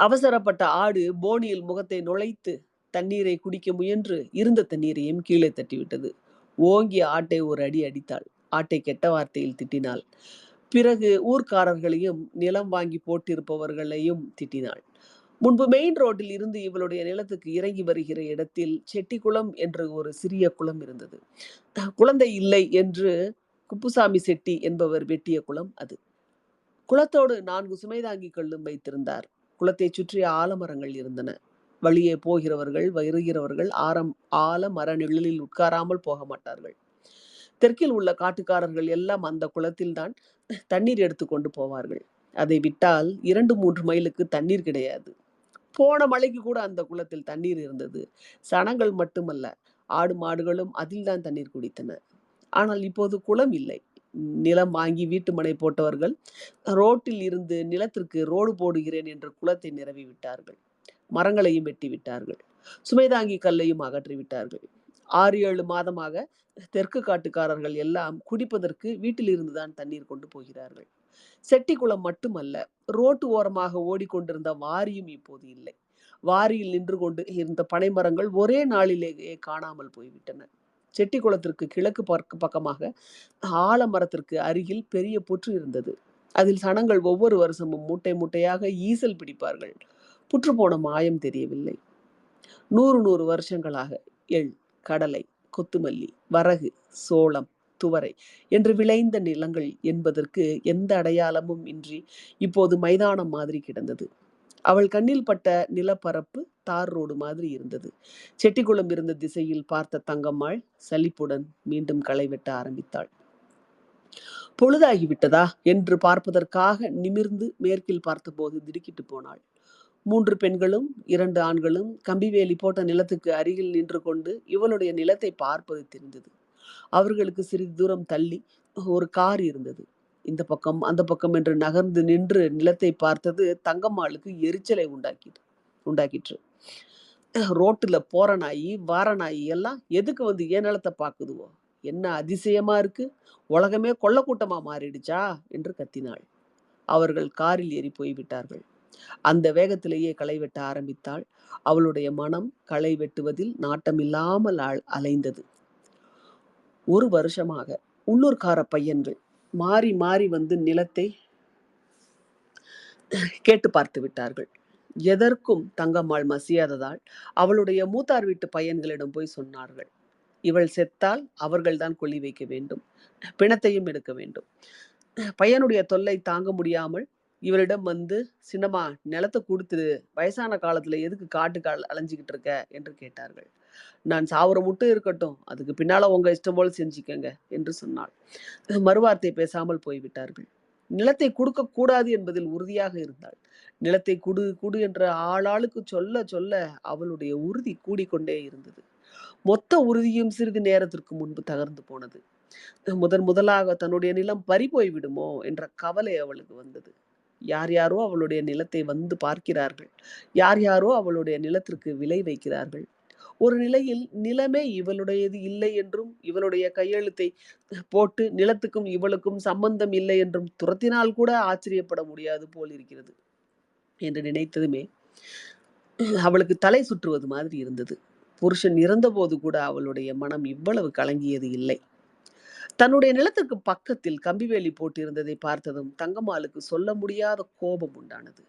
அவசரப்பட்ட ஆடு போனியில் முகத்தை நுழைத்து தண்ணீரை குடிக்க முயன்று இருந்த தண்ணீரையும் கீழே தட்டிவிட்டது. ஓங்கி ஆட்டை ஒரு அடி அடித்தாள். ஆட்டை கெட்ட வார்த்தையில் திட்டினாள். பிறகு ஊர்க்காரர்களையும் நிலம் வாங்கி போட்டிருப்பவர்களையும் திட்டினாள். முன்பு மெயின் ரோட்டில் இருந்து இவளுடைய நிலத்துக்கு இறங்கி வருகிற இடத்தில் செட்டிக்குளம் என்று ஒரு சிறிய குளம் இருந்தது. குழந்தை இல்லை என்று குப்புசாமி செட்டி என்பவர் வெட்டிய குளம் அது. குளத்தோடு 4 சுமைதாங்கி கல்லும் வைத்திருந்தார். குளத்தை சுற்றி ஆலமரங்கள் இருந்தன. வழியே போகிறவர்கள் வருகிறவர்கள் ஆலமர நிழலில் உட்காராமல் போக மாட்டார்கள். தெற்கில் உள்ள காட்டுக்காரர்கள் எல்லாம் அந்த குளத்தில்தான் தண்ணீர் எடுத்து கொண்டு போவார்கள். அதை விட்டால் 2-3 மைலுக்கு தண்ணீர் கிடையாது. போன மழைக்கு கூட அந்த குளத்தில் தண்ணீர் இருந்தது. சனங்கள் மட்டுமல்ல, ஆடு மாடுகளும் அதில்தான் தண்ணீர் குடித்தன. ஆனால் இப்போது குளம் இல்லை. நிலம் வாங்கி வீட்டு மனை போட்டவர்கள் ரோட்டில் இருந்து நிலத்திற்கு ரோடு போடுகிறேன் என்று குளத்தை நிரவி விட்டார்கள். மரங்களையும் வெட்டி விட்டார்கள். சுமைதாங்கி கல்லையும் அகற்றி விட்டார்கள். 6-7 மாதமாக தெற்கு காட்டுக்காரர்கள் எல்லாம் குடிப்பதற்கு வீட்டில் இருந்துதான் தண்ணீர் கொண்டு போகிறார்கள். செட்டிக்குளம் மட்டுமல்ல, ரோட்டு ஓரமாக ஓடிக்கொண்டிருந்த வாரியும் இப்போது இல்லை. வாரியில் நின்று கொண்டு இருந்த பனைமரங்கள் ஒரே நாளிலேயே காணாமல் போய்விட்டன. செட்டிக்குளத்திற்கு கிழக்கு பக்கமாக ஆலமரத்திற்கு அருகில் பெரிய புற்று இருந்தது. அதில் சனங்கள் ஒவ்வொரு வருஷமும் மூட்டை மூட்டையாக ஈசல் பிடிப்பார்கள். புற்று போன மாயம் தெரியவில்லை. 100 வருஷங்களாக எள், கடலை, கொத்துமல்லி, வரகு, சோளம், துவரை என்று விளைந்த நிலங்கள் என்பதற்கு எந்த அடையாளமும் இன்றி இப்போது மைதானம் மாதிரி கிடந்தது. அவள் கண்ணில் பட்ட நிலப்பரப்பு தார் ரோடு மாதிரி இருந்தது. செட்டிக்குளம் இருந்த திசையில் பார்த்த தங்கம்மாள் சலிப்புடன் மீண்டும் களை வெட்ட ஆரம்பித்தாள். பொழுதாகிவிட்டதா என்று பார்ப்பதற்காக நிமிர்ந்து மேற்கில் பார்த்தபோது திடுக்கிட்டு போனாள். 3 பெண்களும் 2 ஆண்களும் கம்பிவேலி போட்ட நிலத்துக்கு அருகில் நின்று கொண்டு இவளுடைய நிலத்தை பார்ப்பது தெரிந்தது. அவர்களுக்கு சிறிது தூரம் தள்ளி ஒரு கார் இருந்தது. இந்த பக்கம் அந்த பக்கம் என்று நகர்ந்து நின்று நிலத்தை பார்த்தது தங்கம்மாளுக்கு எரிச்சலை உண்டாக்கிற்று. ரோட்டுல போற நாயி வார நாயி எல்லாம் எதுக்கு வந்து ஏன் நிலத்தை பாக்குதுவோ? என்ன அதிசயமா இருக்கு, உலகமே கொள்ள கூட்டமா மாறிடுச்சா என்று கத்தினாள். அவர்கள் காரில் ஏறி போய்விட்டார்கள். அந்த வேகத்திலேயே களை வெட்ட ஆரம்பித்தாள். அவளுடைய மனம் களை வெட்டுவதில் நாட்டமில்லாமல் அலைந்தது. 1 வருஷமாக உள்ளூர்கார பையன்கள் மாறி மாறி வந்து நிலத்தை கேட்டு பார்த்து விட்டார்கள். எதற்கும் தங்கம்மாள் மசியாததால் அவளுடைய மூத்தார் வீட்டு பையன்களிடம் போய் சொன்னார்கள். இவள் செத்தால் அவர்கள்தான் கொள்ளி வைக்க வேண்டும், பிணத்தையும் எடுக்க வேண்டும். பையனுடைய தொல்லை தாங்க முடியாமல் இவரிடம் வந்து, "சின்னம்மா நிலத்த குடுத்துரு. வயசான காலத்துல எதுக்கு காட்டுக்கு அலைஞ்சுகிட்டு இருக்க?" என்று கேட்டார்கள். "நான் சாவுற மட்டும் இருக்கட்டும். அதுக்கு பின்னால உங்க இஷ்டம் போல செஞ்சுக்கங்க" என்று சொன்னாள். மறுவார்த்தை பேசாமல் போய்விட்டார்கள். நிலத்தை கொடுக்கக் கூடாது என்பதில் உறுதியாக இருந்தாள். நிலத்தை குடு குடு என்ற ஆளாளுக்கு சொல்ல சொல்ல அவளுடைய உறுதி கூடிக்கொண்டே இருந்தது. மொத்த உறுதியும் சிறிது நேரத்திற்கு முன்பு தகர்ந்து போனது. முதன் முதலாக தன்னுடைய நிலம் பறிபோய் விடுமோ என்ற கவலை அவளுக்கு வந்தது. யார் யாரோ அவளுடைய நிலத்தை வந்து பார்க்கிறார்கள். யார் யாரோ அவளுடைய நிலத்திற்கு விலை வைக்கிறார்கள். ஒரு நிலையில் நிலமே இவளுடையது இல்லை என்றும், இவளுடைய கையெழுத்தை போட்டு நிலத்துக்கும் இவளுக்கும் சம்பந்தம் இல்லை என்றும் துரத்தினால் கூட ஆச்சரியப்பட முடியாது போல் இருக்கிறது என்று நினைத்ததுமே அவளுக்கு தலை சுற்றுவது மாதிரி இருந்தது. புருஷன் இறந்தபோது கூட அவளுடைய மனம் இவ்வளவு கலங்கியது இல்லை. தன்னுடைய நிலத்திற்கு பக்கத்தில் கம்பிவேலி போட்டிருந்ததை பார்த்ததும் தங்கம்மாளுக்கு சொல்ல முடியாத கோபம் உண்டானது.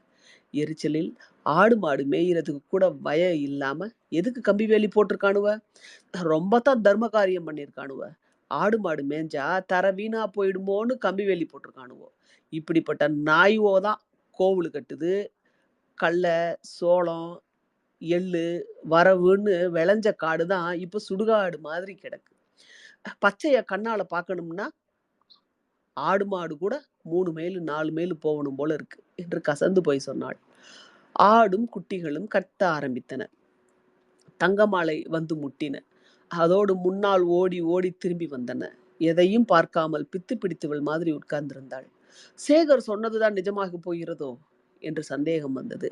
எரிச்சலில் ஆடு மாடு மேய்கிறதுக்கு கூட வய இல்லாம எதுக்கு கம்பி வேலி போட்டிருக்கானுவ? ரொம்ப தான் தர்ம காரியம் பண்ணியிருக்கானுவ. ஆடு மாடு மேஞ்சா தர வீணா போயிடுமோன்னு கம்பி வேலி போட்டிருக்கானுவோ. இப்படிப்பட்ட நாய்வோ தான் கோவில் கட்டுது. கடல, சோளம், எள்ளு, வரவுன்னு விளைஞ்ச காடு தான் இப்ப சுடுகாடு மாதிரி கிடக்கு. பச்சைய கண்ணால பார்க்கணும்னா ஆடு மாடு கூட 3 மைல் 4 மைல் போகணும் போல இருக்கு என்று கசந்து போய் சொன்னாள். ஆடும் குட்டிகளும் கத்த ஆரம்பித்தன. தங்கமாலை வந்து முட்டின. அதோடு முன்னால் ஓடி ஓடி திரும்பி வந்தன. எதையும் பார்க்காமல் பித்து பிடித்தவள் மாதிரி உட்கார்ந்திருந்தாள். சேகர் சொன்னதுதான் நிஜமாக போகிறதோ என்று சந்தேகம் வந்தது.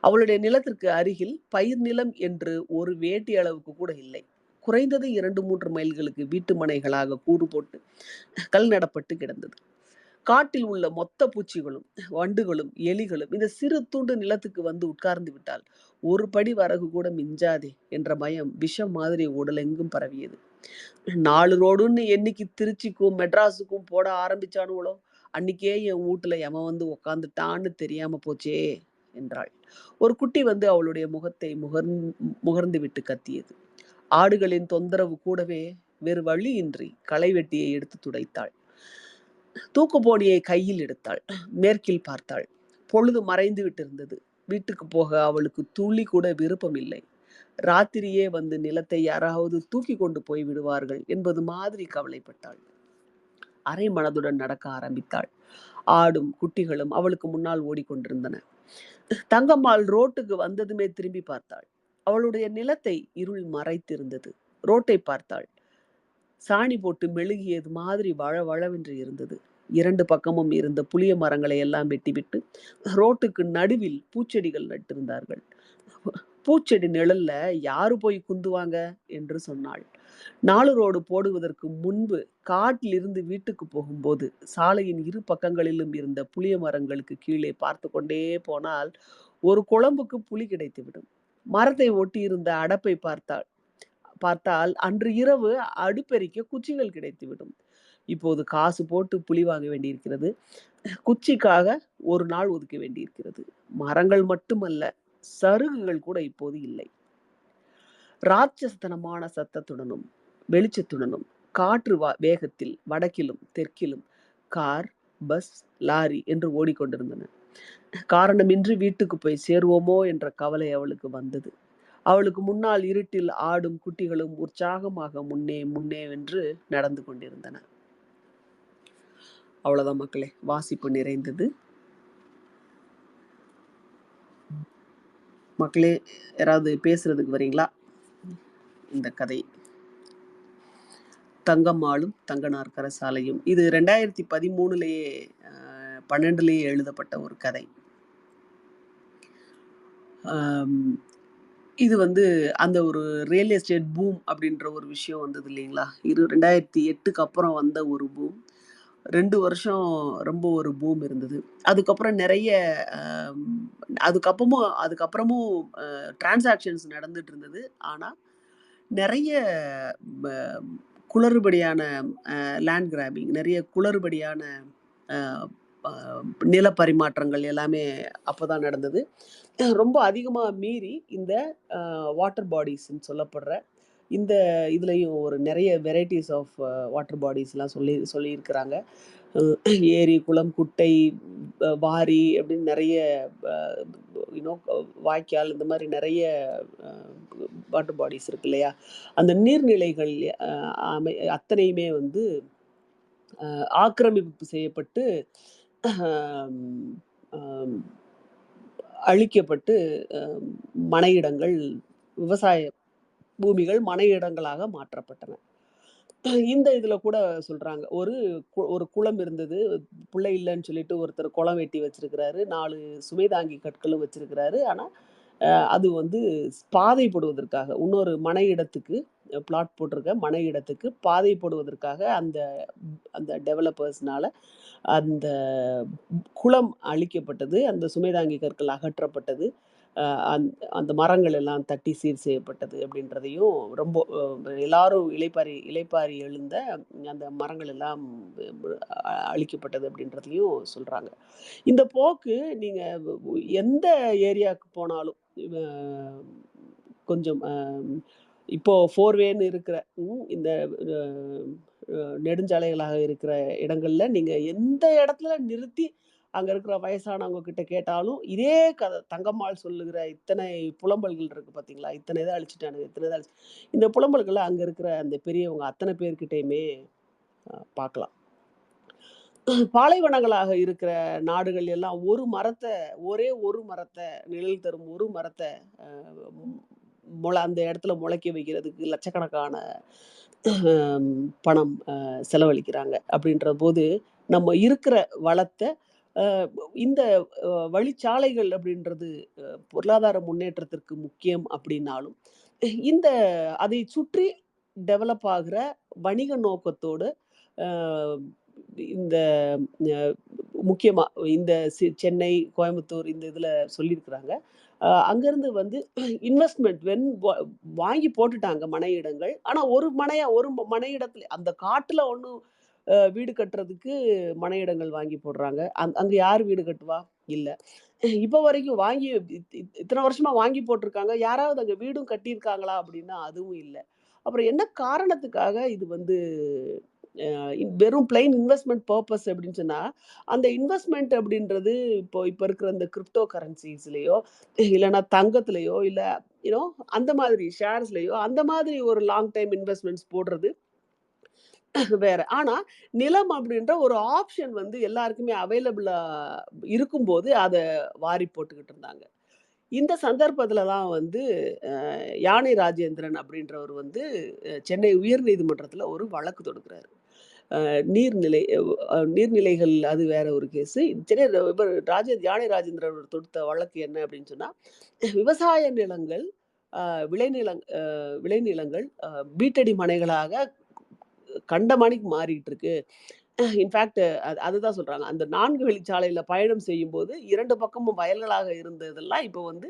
அவளுடைய நிலத்திற்கு அருகில் பயிர் நிலம் என்று ஒரு வேட்டி அளவுக்கு கூட இல்லை. குறைந்தது 2, 3 மைல்களுக்கு வீட்டு மனைகளாக கூறு போட்டு கல் நடப்பட்டு கிடந்தது. காட்டில் உள்ள மொத்த பூச்சிகளும் வண்டுகளும் எலிகளும் இந்த சிறு துண்டு நிலத்துக்கு வந்து உட்கார்ந்து விட்டால் ஒரு படி வரகு கூட மிஞ்சாதே என்ற பயம் விஷம் மாதிரி உடலெங்கும் பரவியது. 4 ரோடுன்னு என்னைக்கு திருச்சிக்கும் மெட்ராஸுக்கும் போட ஆரம்பிச்சானுவளோ அன்னைக்கே என் வீட்டுல எமன் வந்து உக்காந்துட்டான்னு தெரியாம போச்சே என்றாள். ஒரு குட்டி வந்து அவளுடைய முகத்தை முகர்ந்து விட்டு கத்தியது. ஆடுகளின் தொந்தரவு கூடவே வேறு வழியின்றி களை வெட்டியை எடுத்து துடைத்தாள். தூக்குப்போனியை கையில் எடுத்தாள். மேற்கில் பார்த்தாள். பொழுது மறைந்து விட்டிருந்தது. வீட்டுக்கு போக அவளுக்கு துளி கூட விருப்பம் இல்லை. ராத்திரியே வந்து நிலத்தை யாராவது தூக்கி கொண்டு போய் விடுவார்கள் என்பது மாதிரி கவலைப்பட்டாள். அரை மனதுடன் நடக்க ஆரம்பித்தாள். ஆடும் குட்டிகளும் அவளுக்கு முன்னால் ஓடிக்கொண்டிருந்தன. தங்கம்மாள் ரோட்டுக்கு வந்ததுமே திரும்பி பார்த்தாள். அவளுடைய நிலத்தை இருள் மறைத்திருந்தது. ரோட்டை பார்த்தாள். சாணி போட்டு மெழுகியது மாதிரி வளவளவென்று இருந்தது. 2 பக்கமும் இருந்த புளிய மரங்களை எல்லாம் வெட்டிவிட்டு ரோட்டுக்கு நடுவில் பூச்செடிகள் நட்டிருந்தார்கள். பூச்செடி நிழல்ல யாரு போய் குந்துவாங்க என்று சொன்னாள். 4 ரோடு போடுவதற்கு முன்பு காட்டிலிருந்து வீட்டுக்கு போகும்போது சாலையின் இரு பக்கங்களிலும் இருந்த புளிய மரங்களுக்கு கீழே பார்த்து கொண்டே போனால் ஒரு குழம்புக்கு புளி கிடைத்துவிடும். மரத்தை ஒட்டி இருந்த அடப்பை பார்த்தால் அன்று இரவு அடுப்பெரிக்க குச்சிகள் கிடைத்துவிடும். இப்போது காசு போட்டு புளி வாங்க வேண்டியிருக்கிறது. குச்சிக்காக ஒரு நாள் ஒதுக்க வேண்டியிருக்கிறது. மரங்கள் மட்டுமல்ல, சருகுகள் கூட இப்போது இல்லை. ராட்சசத்தனமான சத்தத்துடனும் வெளிச்சத்துடனும் காற்று வேகத்தில் வடக்கிலும் தெற்கிலும் கார், பஸ், லாரி என்று ஓடிக்கொண்டிருந்தன. காரணமின்றி வீட்டுக்கு போய் சேருவோமோ என்ற கவலை அவளுக்கு வந்தது. அவளுக்கு முன்னால் இருட்டில் ஆடும் குட்டிகளும் உற்சாகமாக முன்னே முன்னே வென்று நடந்து கொண்டிருந்தன. அவ்வளவுதான் மக்களே. வாசிப்பு நிறைந்தது. மக்களே, யாராவது பேசுறதுக்கு வரீங்களா? இந்த கதை தங்கம்மாளும் தங்கனார் கரசாலையும். இது 2013 12 எழுதப்பட்ட ஒரு கதை. இது வந்து அந்த ஒரு ரியல் எஸ்டேட் பூம் அப்படின்ற ஒரு விஷயம் வந்தது இல்லைங்களா? 2008க்கு அப்புறம் வந்த ஒரு பூம். 2 வருஷம் ரொம்ப ஒரு பூம் இருந்தது. அதுக்கப்புறம் நிறைய அதுக்கப்புறமும் டிரான்சாக்ஷன்ஸ் நடந்துட்டு இருந்தது. ஆனா நிறைய குளறுபடியான லேண்ட் கிராபிங், நிறைய குளறுபடியான நில பரிமாற்றங்கள் எல்லாமே அப்போதான் நடந்தது. ரொம்ப அதிகமாக மீறி இந்த வாட்டர் பாடிஸ்ன்னு சொல்லப்படுற இந்த இதுலேயும் ஒரு நிறைய வெரைட்டிஸ் ஆஃப் வாட்டர் பாடிஸ்லாம் சொல்லியிருக்கிறாங்க. ஏரி, குளம், குட்டை, வாரி அப்படின்னு நெறைய அ யூனோ வாய்க்கால் இந்த மாரி நெறைய அ வாட்டர் பாடிஸ் இருக்கு இல்லையா? அந்த நீர்நிலைகள் அ அத்தனையுமே வந்து ஆக்கிரமிப்பு செய்யப்பட்டு அம் அம் அழிக்கப்பட்டு அ மனையிடங்கள், விவசாய பூமிகள் மனையிடங்களாக மாற்றப்பட்டன. இந்த இதுல கூட சொல்றாங்க. ஒரு குளம் இருந்தது. புள்ளை இல்லன்னு சொல்லிட்டு ஒருத்தர் குளம் வெட்டி வச்சிருக்கிறாரு. 4 சுமை தாங்கி கற்களும் வச்சிருக்கிறாரு. ஆனா, அது வந்து பாதை போடுவதற்காக, இன்னொரு மனை இடத்துக்கு பிளாட் போட்டிருக்க மனை இடத்துக்கு பாதை போடுவதற்காக அந்த அந்த டெவலப்பர்ஸ்னால அந்த குளம் அழிக்கப்பட்டது. அந்த சுமை தாங்கி கற்கள் அகற்றப்பட்டது. அ அந் அந்த மரங்கள் எல்லாம் தட்டி சீர் செய்யப்பட்டது அப்படின்றதையும் ரொம்ப எல்லாரும் இளைப்பாறி எழுந்த அந்த மரங்கள் எல்லாம் அழிக்கப்பட்டது அப்படின்றதையும் சொல்றாங்க. இந்த போக்கு நீங்க எந்த ஏரியாவுக்கு போனாலும் அ கொஞ்சம் இப்போ 4 வேன்னு இருக்கிற இந்த அ அ நெடுஞ்சாலைகளாக இருக்கிற இடங்கள்ல நீங்க எந்த இடத்துல நிறுத்தி அங்க இருக்கிற வயசானவங்க கிட்ட கேட்டாலும், இதே கத தங்கம்மாள் சொல்லுகிற இத்தனை புலம்பல்கள் இருக்கு பார்த்தீங்களா? இத்தனை இத அழிச்சுட்டானுங்க, இத்தனை இத இந்த புலம்பல்கள அங்க இருக்கிற அந்த பெரியவங்க அத்தன பேர்கிட்டயுமே பார்க்கலாம். பாலைவனங்களாக இருக்கிற நாடுகள் எல்லாம் ஒரே ஒரு மரத்த நிழல் தரும் ஒரு மரத்த அ அந்த இடத்துல முளைக்க வைக்கிறதுக்கு லட்சக்கணக்கான அம் பணம் செலவழிக்கிறாங்க. அப்படின்றபோது, நம்ம இருக்கிற வளத்த அ இந்த வழிச்சாலைகள் அப்படின்றது பொருளாதார முன்னேற்றத்திற்கு முக்கியம் அப்படின்னாலும், இந்த அதை சுற்றி டெவலப் ஆகுற வணிக நோக்கத்தோடு அ இந்த அ முக்கியமா இந்த சென்னை, கோயம்புத்தூர் இந்த இதுல சொல்லியிருக்கிறாங்க. அங்கருந்து வந்து இன்வெஸ்ட்மென்ட் வாங்கி போட்டுட்டாங்க மனையிடங்கள். ஆனா ஒரு மனையிடத்துல அந்த காட்டுல ஒண்ணும் வீடு கட்டுறதுக்கு மனையிடங்கள் வாங்கி போடுறாங்க. அங்க யார் வீடு கட்டுவா? இல்ல. இப்ப வரைக்கும் வாங்கி இத்தன வருஷமா வாங்கி போட்டுருக்காங்க. யாராவது அங்க வீடும் கட்டியிருக்காங்களா? அப்படின்னா அதுவும் இல்ல. அப்புறம் என்ன காரணத்துக்காக இது வந்து வெறும் பிளெயின் இன்வெஸ்ட்மென்ட் பர்ப்பஸ் அப்படின்னு சொன்னா, அந்த இன்வெஸ்ட்மென்ட் அப்படின்றது இப்ப இருக்கிற இந்த கிரிப்டோ கரன்சிஸ்லயோ, இல்லன்னா தங்கத்திலயோ, இல்ல யூ நோ அந்த மாதிரி ஷேர்ஸ்லயோ அந்த மாதிரி ஒரு லாங் டைம் இன்வெஸ்ட்மென்ட்ஸ் போடுறது வேற. ஆனா, நிலம் அப்படின்ற ஒரு ஆப்ஷன் வந்து எல்லாருக்குமே அவைலபிளா இருக்கும்போது, அத வாரி போட்டுக்கிட்டு இருந்தாங்க. இந்த சந்தர்ப்பத்தில தான் வந்து யானை ராஜேந்திரன் அப்படின்றவர் வந்து சென்னை உயர்நீதிமன்றத்தில ஒரு வழக்கு தொடுக்கிறாரு. நீர்நிலைகள் அது வேற ஒரு கேஸு. சென்னை இவர் யானை ராஜேந்திரன் அவர் தொடுத்த வழக்கு என்ன அப்படின்னு சொன்னா, விவசாய நிலங்கள், அ விளைநிலங்கள் வீட்டடி மனைகளாக கண்டமானிக்கு மாறிட்டு இருக்கு. இன்ஃபாக்ட் அதுதான் சொல்றாங்க. அந்த 4 வழிச்சாலையில பயணம் செய்யும்போது 2 பக்கமும் வயல்களாக இருந்ததெல்லாம் இப்போ வந்து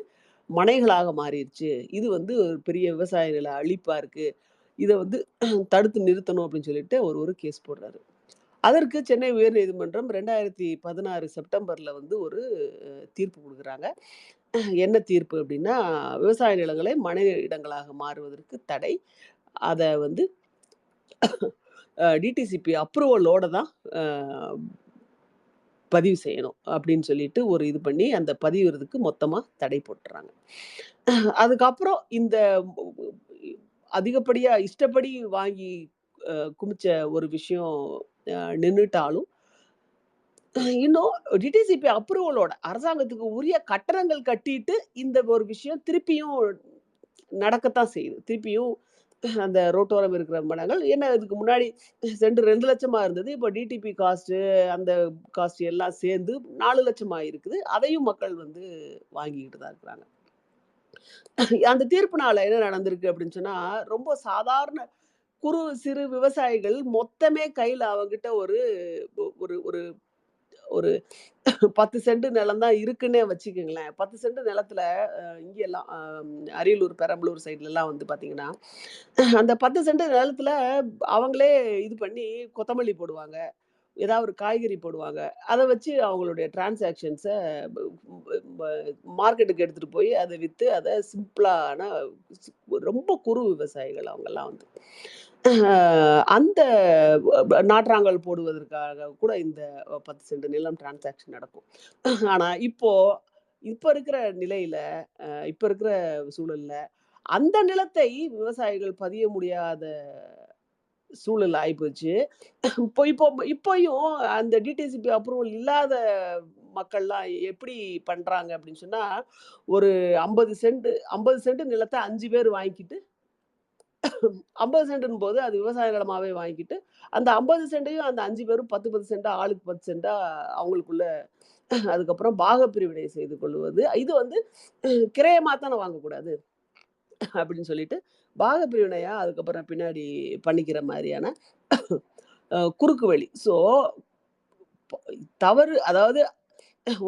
மனைகளாக மாறிருச்சு. இது வந்து ஒரு பெரிய விவசாய நில அழிப்பா இருக்கு. இத வந்து தடுத்து நிறுத்தணும் அப்படின்னு சொல்லிட்டு ஒரு கேஸ் போடுறாரு. அதற்கு சென்னை உயர்நீதிமன்றம் 2016 செப்டம்பர்ல வந்து ஒரு தீர்ப்பு குடுக்குறாங்க. என்ன தீர்ப்பு அப்படின்னா, விவசாய நிலங்களை மனை இடங்களாக மாறுவதற்கு தடை. அத வந்து டிடிசிபி அப்ரூவலோட தான் அ பதிவு செய்யணும் அப்படின்னு சொல்லிட்டு ஒரு இது பண்ணி, அந்த பதியிறதுக்கு மொத்தமா தடை போட்டுறாங்க. அதுக்கப்புறம் இந்த அதிகப்படியா இஷ்டப்படி வாங்கி குமிச்ச ஒரு விஷயம் நின்னுட்டாலும், இன்னும் டிடிசிபி அப்ரூவலோட அரசாங்கத்துக்கு உரிய கட்டணங்கள் கட்டிட்டு, இந்த ஒரு விஷயம் திருப்பியும் நடக்கத்தான் செய்யுது. திருப்பியும் அந்த ரோட்டோரம் இருக்கிற மரங்கள் ஏன்னா இதுக்கு முன்னாடி சென்ட் 2,00,000 இருந்தது. இப்ப டிடிபி காஸ்ட்டு அந்த காஸ்ட் எல்லாம் சேர்ந்து 4,00,000 இருக்குது. அதையும் மக்கள் வந்து வாங்கிக்கிட்டு தான் இருக்கிறாங்க. அந்த தீர்ப்புனால என்ன நடந்திருக்கு அப்படின்னு சொன்னா, ரொம்ப சாதாரண குறு, சிறு விவசாயிகள் மொத்தமே கையில அவங்கிட்ட ஒரு ஒரு ஒரு ஒரு 10 சென்ட் நிலம் தான் இருக்குன்னே வச்சுக்கங்களேன். 10 சென்ட் நிலத்துல இங்கெல்லாம் அரியலூர், பெரம்பலூர் சைட்லலாம் வந்து பார்த்தீங்கன்னா, அந்த 10 சென்ட் நிலத்துல அவங்களே இது பண்ணி கொத்தமல்லி போடுவாங்க. ஏதாவது ஒரு காய்கறி போடுவாங்க. அத வச்சு அவங்களுடைய டிரான்சாக்ஷன்ஸ மார்க்கெட்டுக்கு எடுத்துட்டு போய் அத வித்து அத சிம்பிளான ரொம்ப குறு விவசாயிகள் அவங்கலாம் வந்து. அந்த நாற்றாங்கல் போடுவதற்காக கூட இந்த 10 சென்ட் நிலம் டிரான்சாக்ஷன் நடக்கும். ஆனா இப்ப இருக்கிற நிலையில, இப்ப இருக்கிற சூழல்ல, அந்த நிலத்தை விவசாயிகள் பதிய முடியாத சூழல் ஆயிப்போச்சு. இப்போ இப்போ இப்பயும் அந்த டிடிசிபி அப்ரூவல் இல்லாத மக்கள்லாம் எப்படி பண்றாங்க அப்படின்னு சொன்னா, ஒரு 50 சென்ட் நிலத்த 5 பேர் வாங்கிக்கிட்டு 50 சென்ட்ன்னு போது அது விவசாய நிலமாவே வாங்கிக்கிட்டு, அந்த 50 சென்ட்டையும் அந்த 5 பேரும் 10, 10 சென்டா ஆளுக்கு 10 சென்டா அவங்களுக்குள்ள அதுக்கப்புறம் பாகப்பிரிவினை செய்து கொள்வது. இது வந்து கிரயமா தானே வாங்கக்கூடாது அப்படின்னு சொல்லிட்டு, பாகப்பிரிவினையா அதுக்கப்புறம் பின்னாடி பண்ணிக்கிற மாரியான குறுக்கு வழி. ஸோ தவறு அதாவது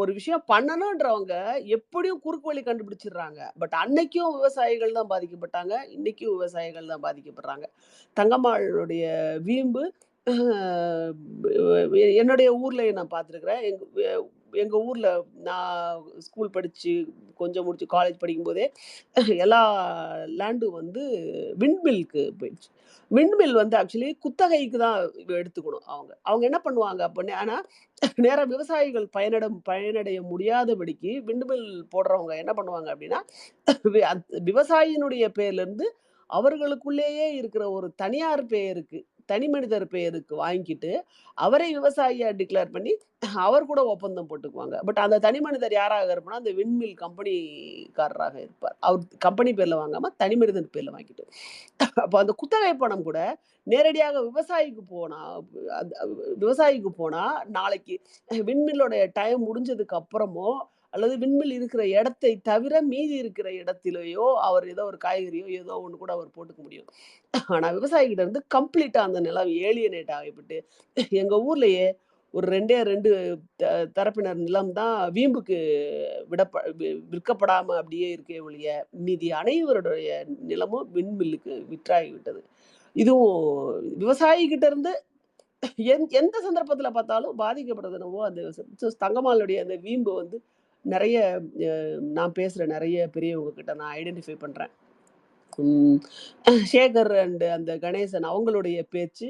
ஒரு விஷயம் பண்ணணுன்றவங்க எப்படியும் குறுக்கு வழி கண்டுபிடிச்சிடுறாங்க. பட் அன்னைக்கும் விவசாயிகள் தான் பாதிக்கப்பட்டாங்க. இன்னைக்கும் விவசாயிகள் தான் பாதிக்கப்படுறாங்க. தங்கம்மாளுடைய வீம்பு என்னுடைய ஊர்லயே நான் பார்த்துருக்கிறேன். எங்க ஊர்ல நான் ஸ்கூல் படிச்சு, கொஞ்சம் முடிச்சு காலேஜ் படிக்கும்போதே எல்லா லேண்டும் வந்து விண்ட்மில்க்கு போயிடுச்சு. விண்ட்மில் வந்து ஆக்சுவலி குத்தகைக்கு தான் எடுத்துக்கணும் அவங்க. அவங்க என்ன பண்ணுவாங்க அப்ப ஆனா நேரா விவசாயிகள் பயனடைய முடியாதபடிக்கு விண்டுமில் போடுறவங்க என்ன பண்ணுவாங்க அப்படின்னா, விவசாயியினுடைய பேர்லருந்து அவர்களுக்குள்ளேயே இருக்கிற ஒரு தனியார் பெயருக்கு, தனி மனிதர் பெயருக்கு வாங்கிட்டு, அவரை விவசாயியா டிக்ளேர் பண்ணி, அவர் கூட ஒப்பந்தம் போட்டுக்குவாங்க. பட் அந்த தனி மனிதர் யாராக இருப்பார்னா, அந்த விண்மில் கம்பெனிக்காரராக இருப்பார். அவர் கம்பெனி பேர்ல வாங்காம, தனி மனிதன் பேர்ல வாங்கிட்டு. அப்ப அந்த குத்தகை பணம் கூட நேரடியாக அந்த விவசாயிக்கு போனா, நாளைக்கு விண்மில்லோடைய டைம் முடிஞ்சதுக்கு அப்புறமோ, அல்லது விண்மில் இருக்கிற இடத்தை தவிர மீதி இருக்கிற இடத்திலேயோ, அவர் ஏதோ ஒரு காய்கறியோ, ஏதோ ஒண்ணு கூட அவர் போட்டுக்க முடியும். ஆனா விவசாயிகிட்ட இருந்து கம்ப்ளீட்டா அந்த நிலம் ஏலியனேட் ஆகிவிட்டு, எங்க ஊர்லயே ஒரு 2 தரப்பினர் நிலம் தான் வீம்புக்கு விற்கப்படாம அப்படியே இருக்கே ஒழிய, மீதி அனைவருடைய நிலமும் விண்மில்லுக்கு விற்றாகிவிட்டது. இதுவும் விவசாயி கிட்ட இருந்து எந்த சந்தர்ப்பத்துல பார்த்தாலும் பாதிக்கப்படுறது என்னவோ அந்த தங்கம்மாளுடைய அந்த வீம்பு வந்து நெறைய அ நான் பேசுற நெறைய பெரியவங்க கிட்ட நான் ஐடென்டிஃபை பண்றேன். ம். சேகர் அண்ட் அந்த கணேசன் அவங்களுடைய பேச்சு,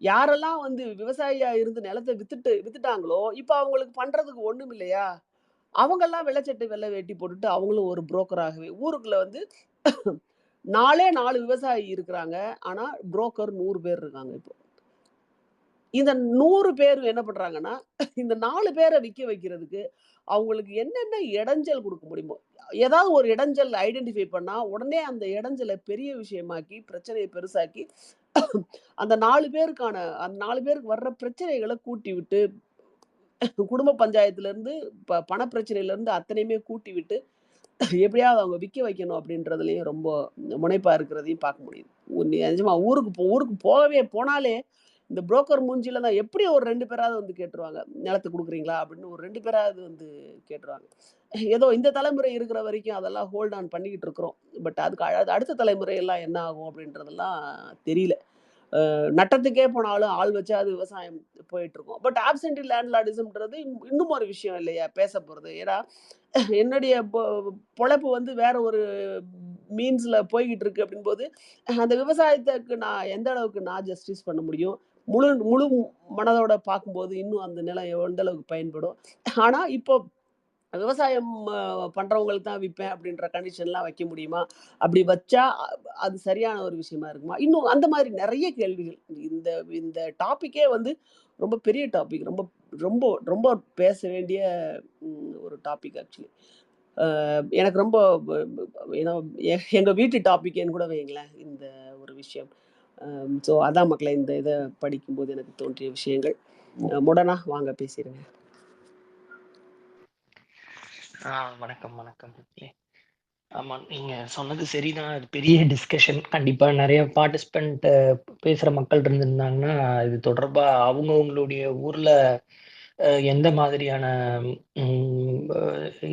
யாரெல்லாம் வந்து விவசாயியா இருந்து நிலத்த வித்துட்டாங்களோ, இப்ப அவங்களுக்கு பண்றதுக்கு ஒண்ணும் இல்லையா? அவங்கலாம் வெள்ள சட்டை, வெள்ள வேட்டி போட்டுட்டு அவங்களும் ஒரு புரோக்கராகவே ஊருக்குள்ள வந்து 4 விவசாயி இருக்கிறாங்க. ஆனா புரோக்கர் 100 பேர் இருக்காங்க இப்போ. இந்த 100 பேர் என்ன பண்றாங்கன்னா, இந்த 4 பேர விக்க வைக்கிறதுக்கு, அவங்களுக்கு என்னென்ன இடைஞ்சல் குடுக்க முடியுமோ, ஏதாவது ஒரு இடைஞ்சல் ஐடென்டிஃபை பண்ணா, உடனே அந்த இடைஞ்சல பெரிய விஷயமாக்கி, பிரச்சனைய பெருசாக்கி, அந்த 4 பேருக்கு வர்ற பிரச்சனைகள கூட்டி விட்டு, குடும்ப பஞ்சாயத்துலருந்து, பண பிரச்சனையிலருந்து அத்தனையுமே கூட்டி விட்டு, எப்படியாவது அவங்க விக்க வைக்கணும் அப்படின்றதுலயும் ரொம்ப முனைப்பா இருக்கிறதையும் பார்க்க முடியுது. நிஜமா ஊருக்கு போனாலே, இந்த புரோக்கர் மூஞ்சில தான் எப்படி ஒரு 2 பேராவது வந்து கேட்டுருவாங்க. "நிலத்த குடுக்குறீங்களா?" அப்படின்னு ஒரு 2 பேராவது வந்து கேட்டுருவாங்க. ஏதோ இந்த தலைமுறை இருக்கிற வரைக்கும் அதெல்லாம் ஹோல்ட் ஆன் பண்ணிக்கிட்டு இருக்கிறோம். பட் அதுக்கு அடுத்த தலைமுறை எல்லாம் என்ன ஆகும் அப்படின்றதெல்லாம் தெரியல. நட்டத்துக்கே போனாலும் ஆள் வச்சாவது விவசாயம் போயிட்டுருக்கும். பட் ஆப்சென்டி லேண்ட்லார்டிசம்ன்றது இன்னும் ஒரு விஷயம் இல்லையா பேசப்போறது. ஏன்னா, என்னுடைய பொழப்பு வந்து வேற ஒரு மீன்ஸ்ல போய்க்கிட்டு இருக்கு அப்படின்போது, அந்த விவசாயத்துக்கு நான் எந்த அளவுக்கு நான் ஜஸ்டிஸ் பண்ண முடியும்? முழு முழு மனதோட பார்க்கும்போது, இன்னும் அந்த நிலம் எந்த அளவுக்கு பயன்படும்? ஆனா, இப்போ விவசாயம் பண்றவங்களுக்கு தான் விப்பேன் அப்படின்ற கண்டிஷன்லாம் வைக்க முடியுமா? அப்படி வச்சா அது சரியான ஒரு விஷயமா இருக்குமா? இன்னும் அந்த மாதிரி நெறைய கேள்விகள். இந்த இந்த டாபிக்கே வந்து ரொம்ப பெரிய டாபிக். ரொம்ப ரொம்ப ரொம்ப பேச வேண்டிய ஒரு டாபிக் ஆக்சுவலி. எனக்கு ரொம்ப ப ப ஏன்னா எங்க வீட்டு டாபிக்ன்னு கூட வையுங்களேன், இந்த ஒரு விஷயம். ஸோ அதான் மக்களே இந்த இத படிக்கும்போது எனக்கு தோன்றிய விஷயங்கள். முடனா வாங்க பேசிருங்க. வணக்கம், வணக்கம். ஆமா, நீங்க சொன்னது சரிதான். அது பெரிய டிஸ்கஷன். கண்டிப்பா நெறைய பார்ட்டிசிபென்ட் பேசுற மக்கள் இருந்திருந்தாங்கன்னா, இது தொடர்பா அவங்கவங்களுடைய ஊர்ல எந்த மாதிரியான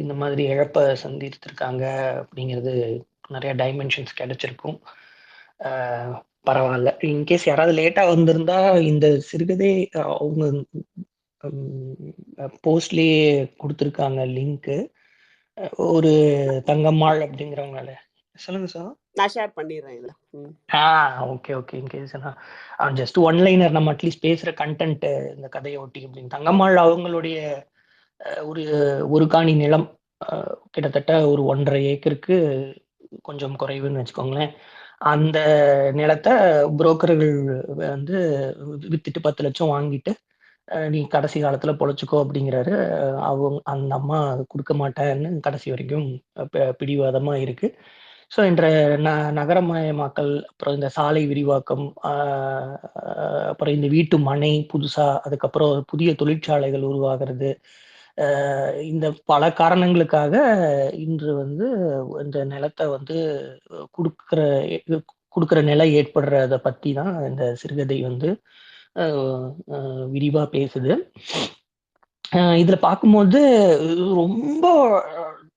இந்த மாதிரி இழப்ப சந்தித்திருக்காங்க அப்படிங்கிறது நெறைய டைமென்ஷன்ஸ் கிடைச்சிருக்கும். பரவால்ல. இன்கேஸ் யாராவது லேட்டா வந்திருந்தா, இந்த சிறுகதை அவங்க போஸ்ட்லயே குடுத்துருக்காங்க லிங்க்கு. ஒரு தங்கம்மாள் அப்படிங்கிறவங்களால. சொல்லுங்க சார். நான் ஷேர் பண்ணிடுறேன் இதுல. ஆ ஓகே, ஓகே. இன்கேஸ் நான் ஜஸ்ட் ஒன் லைனர் நம்ம அட்லீஸ்ட் பேசுற கன்டென்ட் இந்த கதைய ஒட்டி அப்படின்னு. தங்கம்மாள் அவங்களுடைய ஒரு ஒரு காணி நிலம் கிட்டத்தட்ட ஒரு 1.5 ஏக்கருக்கு கொஞ்சம் குறைவுன்னு வச்சுக்கோங்களேன். அந்த நிலத்தை புரோக்கர்கள் வந்து வித்துட்டு 10 லட்சம் வாங்கிட்டு நீ கடைசி காலத்துல பொழைச்சுக்கோ அப்படிங்கிறாரு. அவங்க அந்த அம்மா கொடுக்க மாட்டேன்னு கடைசி வரைக்கும் பிடிவாதமா இருக்கு. ஸோ இன்ற நகரமயமாக்கல், அப்புறம் இந்த சாலை விரிவாக்கம், அப்புறம் இந்த வீட்டு மனை புதுசா, அதுக்கப்புறம் புதிய தொழிற்சாலைகள் உருவாகிறது, இந்த பல காரணங்களுக்காக இன்று வந்து இந்த நிலத்தை வந்து கொடுக்குற கொடுக்குற நிலை ஏற்படுறத பத்தி தான் இந்த சிறுகதை வந்து விரிவா பேசுது. இதுல பார்க்கும்போது ரொம்ப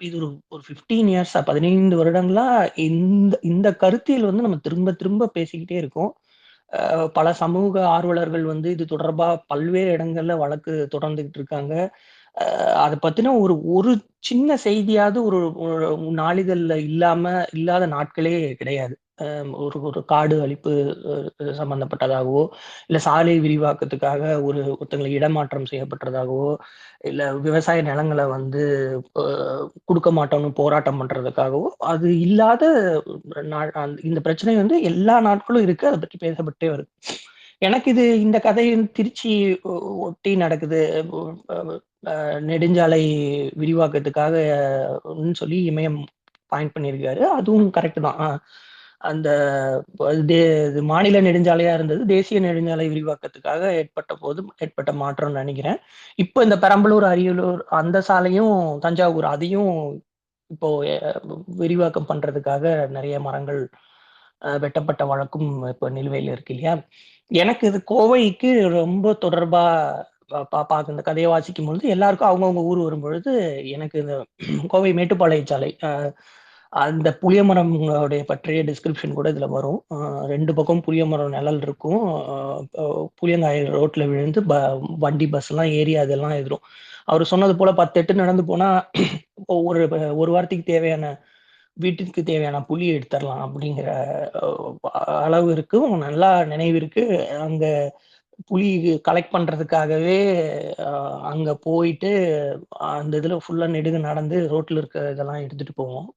இது ஒரு 15 இயர்ஸா 15 வருடங்களா இந்த இந்த கருத்தியல் வந்து நம்ம திரும்ப திரும்ப பேசிக்கிட்டே இருக்கோம். பல சமூக ஆர்வலர்கள் வந்து இது தொடர்பா பல்வேறு இடங்கள்ல வழக்கு தொடர்ந்துகிட்டு இருக்காங்க. அத பத்தின ஒரு ஒரு சின்ன செய்தியாவது ஒரு ஒரு நாளிதழ்ல இல்லாத நாட்களே கிடையாது. ஒரு ஒரு காடு அழிப்பு சம்பந்தப்பட்டதாகவோ, இல்ல சாலை விரிவாக்கத்துக்காக ஒருத்தங்களை இடமாற்றம் செய்யப்பட்டதாகவோ, இல்ல விவசாய நிலங்களை வந்து குடுக்க மாட்டோம்னு போராட்டம் பண்றதுக்காகவோ, அது இல்லாத இந்த பிரச்சனை வந்து எல்லா நாட்களும் இருக்கு. அத பத்தி பேசப்பட்டே வருது. எனக்கு இந்த கதை திருச்சி ஒட்டி நடக்குது. நெடுஞ்சாலை விரிவாக்கத்துக்காக சொல்லி இமயம் பாயிண்ட் பண்ணியிருக்காரு. அதுவும் கரெக்ட் தான். அந்த இது மாநில நெடுஞ்சாலையா இருந்தது தேசிய நெடுஞ்சாலை விரிவாக்கத்துக்காக ஏற்பட்ட மாற்றம்னு நினைக்கிறேன். இப்போ இந்த பெரம்பலூர், அரியலூர் அந்த சாலையும் தஞ்சாவூர் அதையும் இப்போ விரிவாக்கம் பண்றதுக்காக நிறைய மரங்கள் வெட்டப்பட்ட வழக்கும் இப்போ நிலுவையில் இருக்கு இல்லையா? எனக்கு இது கோவைக்கு ரொம்ப தொடர்பா பார்க்க இந்த கதையை வாசிக்கும் பொழுது எல்லாருக்கும் அவங்கவுங்க ஊர் வரும்பொழுது எனக்கு இந்த கோவை மேட்டுப்பாளைய சாலை அந்த புளிய மரங்களுடைய பற்றிய டிஸ்கிரிப்ஷன் கூட இதுல வரும். 2 பக்கம் புளிய மரம் நிழல் இருக்கும். புளியங்காய் ரோட்ல விழுந்து வண்டி பஸ் எல்லாம் ஏறி அதெல்லாம் எதிரும். அவர் சொன்னது போல 10 எட்டு நடந்து போனா ஒரு ஒரு வாரத்துக்கு தேவையான வீட்டிற்கு தேவையான புளி எடுத்துடலாம் அப்படிங்கிற அளவு இருக்கும். நல்லா நினைவு இருக்கு. அங்க புளி கலெக்ட் பண்றதுக்காகவே அங்க போயிட்டு அந்த இதுல ஃபுல்லா நெடுக நடந்து ரோட்ல இருக்க இதெல்லாம் எடுத்துட்டு போவோம்.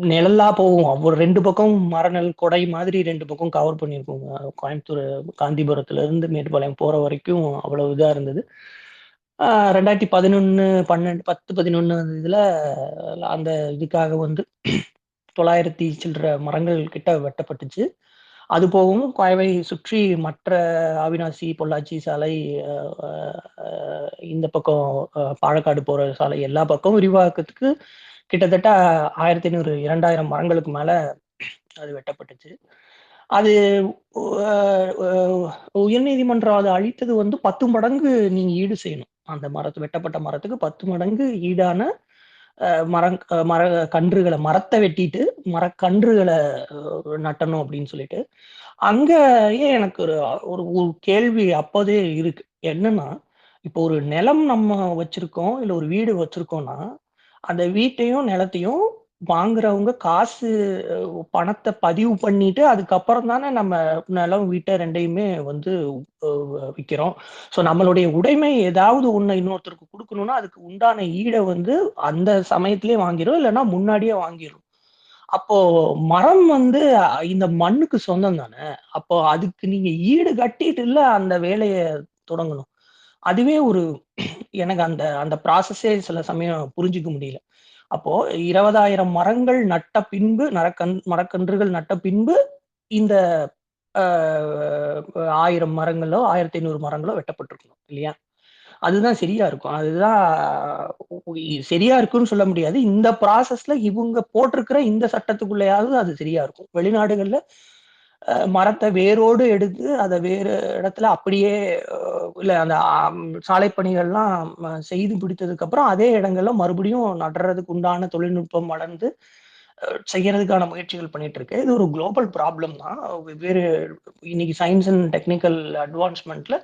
நிழலா போவோம். ஒரு 2 பக்கம் மரநெல் கொடை மாதிரி 2 பக்கம் கவர் பண்ணியிருக்கோங்க. கோயம்புத்தூர் காந்திபுரத்துல இருந்து மேட்டுப்பாளையம் போற வரைக்கும் அவ்வளவு இதா இருந்தது. 2011 12 10 11 இதுல அந்த இதுக்காக வந்து 900 சில்லற மரங்கள் கிட்ட வெட்டப்பட்டுச்சு. அது போகவும் கோவை சுற்றி மற்ற அவினாசி, பொள்ளாச்சி சாலை, இந்த பக்கம் பாலக்காடு போற சாலை எல்லா பக்கம் விரிவாக்கத்துக்கு கிட்டத்தட்ட 1500 2000 மரங்களுக்கு மேல அது வெட்டப்பட்டுச்சு. அது உயர்நீதிமன்றம் அதை அழித்தது வந்து 10 மடங்கு நீங்க ஈடு செய்யணும். அந்த வெட்டப்பட்ட மரத்துக்கு 10 மடங்கு ஈடான மர கன்றுகளை மரத்தை வெட்டிட்டு மரக்கன்றுகளை நட்டணும் அப்படின்னு சொல்லிட்டு அங்கயே எனக்கு ஒரு ஒரு ஒரு கேள்வி அப்போதே இருக்கு. என்னன்னா, இப்போ ஒரு நிலம் நம்ம வச்சிருக்கோம், இல்ல ஒரு வீடு வச்சிருக்கோம்னா, அந்த வீட்டையும், நிலத்தையும் வாங்குறவங்க காசு பணத்த பதிவு பண்ணிட்டு, அதுக்கப்புறம் தானே நம்ம நிலம், வீட்ட 2யுமே வந்து விக்கிறோம். ஸோ நம்மளுடைய உடைமை ஏதாவது ஒண்ணு இன்னொருத்தருக்கு குடுக்கணும்னா, அதுக்கு உண்டான ஈட வந்து அந்த சமயத்திலேயே வாங்கிரும். இல்லன்னா முன்னாடியே வாங்கிரும். அப்போ மரம் வந்து இந்த மண்ணுக்கு சொந்தம் தானே. அப்போ அதுக்கு நீங்க ஈடு கட்டிட்டுல்ல அந்த வேலைய தொடங்கணும். அதுவே எனக்கு அந்த அந்த ப்ராசஸே சில சமயம் புரிஞ்சுக்க முடியல. அப்போ 20,000 மரங்கள் நட்ட பின்பு மரக்கன்றுகள் நட்ட பின்பு இந்த அ 1000 மரங்களோ, 1500 மரங்களோ வெட்டப்பட்டிருக்கணும் இல்லையா? அதுதான் சரியா இருக்கும். அதுதான் சரியா இருக்குன்னு சொல்ல முடியாது. இந்த ப்ராசஸ்ல இவுங்க போட்டிருக்கிற இந்த சட்டத்துக்குள்ளயாவது அது சரியா இருக்கும். வெளிநாடுகள்ல மரத்த வேரோடு எடுத்து அத வேறு இடத்துல அப்படியே இல்ல அந்த சாலை பணிகள்லாம் செய்து முடித்ததுக்கு அப்புறம் அதே இடங்கள்ல மறுபடியும் நடுறதுக்கு உண்டான தொழில்நுட்பம் வளர்ந்து செய்யறதுக்கான முயற்சிகள் பண்ணிட்டு இருக்கு. இது ஒரு குளோபல் ப்ராப்ளம் தான். வெவ்வேறு இன்னைக்கு சயின்ஸ் அண்ட் டெக்னிக்கல் அட்வான்ஸ்மெண்ட்ல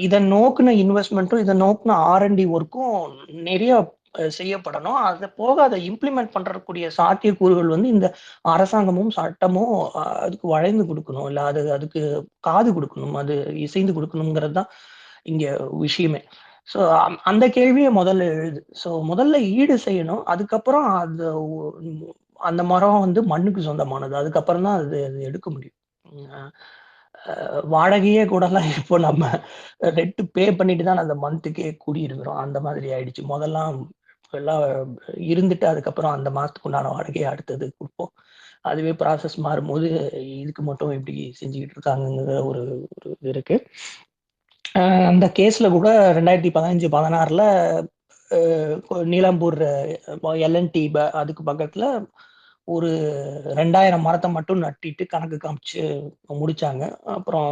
இதை நோக்குன இன்வெஸ்ட்மெண்ட்டும் இதை நோக்குன ஆர்என்டி ஒர்க்கும் நிறைய செய்யப்படணும். அதை போக அதை இம்ப்ளிமெண்ட் பண்றக்கூடிய சாத்தியக்கூறுகள் வந்து இந்த அரசாங்கமும் சட்டமும் அதுக்கு வளைந்து கொடுக்கணும், இல்லை அதுக்கு காது கொடுக்கணும், அது இசைந்து கொடுக்கணுங்கிறது தான் இங்க விஷயமே. ஸோ அந்த கேள்வியை முதல்ல எழுது. ஸோ முதல்ல ஈடு செய்யணும். அதுக்கப்புறம் அந்த மரம் வந்து மண்ணுக்கு சொந்தமானது. அதுக்கப்புறம் தான் அது எடுக்க முடியும். வாடகையே கூடலாம் இப்போ நம்ம ரெண்ட் பே பண்ணிட்டு தான் அந்த மந்த்துக்கே குடியிருக்கிறோம். அந்த மாதிரி ஆயிடுச்சு. முதல்லாம் எல்லாம் இருந்துட்டு அதுக்கப்புறம் அந்த மாசத்துக்கு உண்டான வாடகையை அடுத்தது கொடுப்போம். அதுவே ப்ராசஸ் மாறும்போது இதுக்கு மட்டும் எப்படி செஞ்சுக்கிட்டு இருக்காங்கிற ஒரு ஒரு இது இருக்கு. அந்த கேஸ்ல கூட 2015-16ல நீலாம்பூர் எல்என்டி அதுக்கு பக்கத்துல ஒரு 2000 மரத்தை மட்டும் நட்டிட்டு கணக்கு காமிச்சு முடிச்சாங்க. அப்புறம்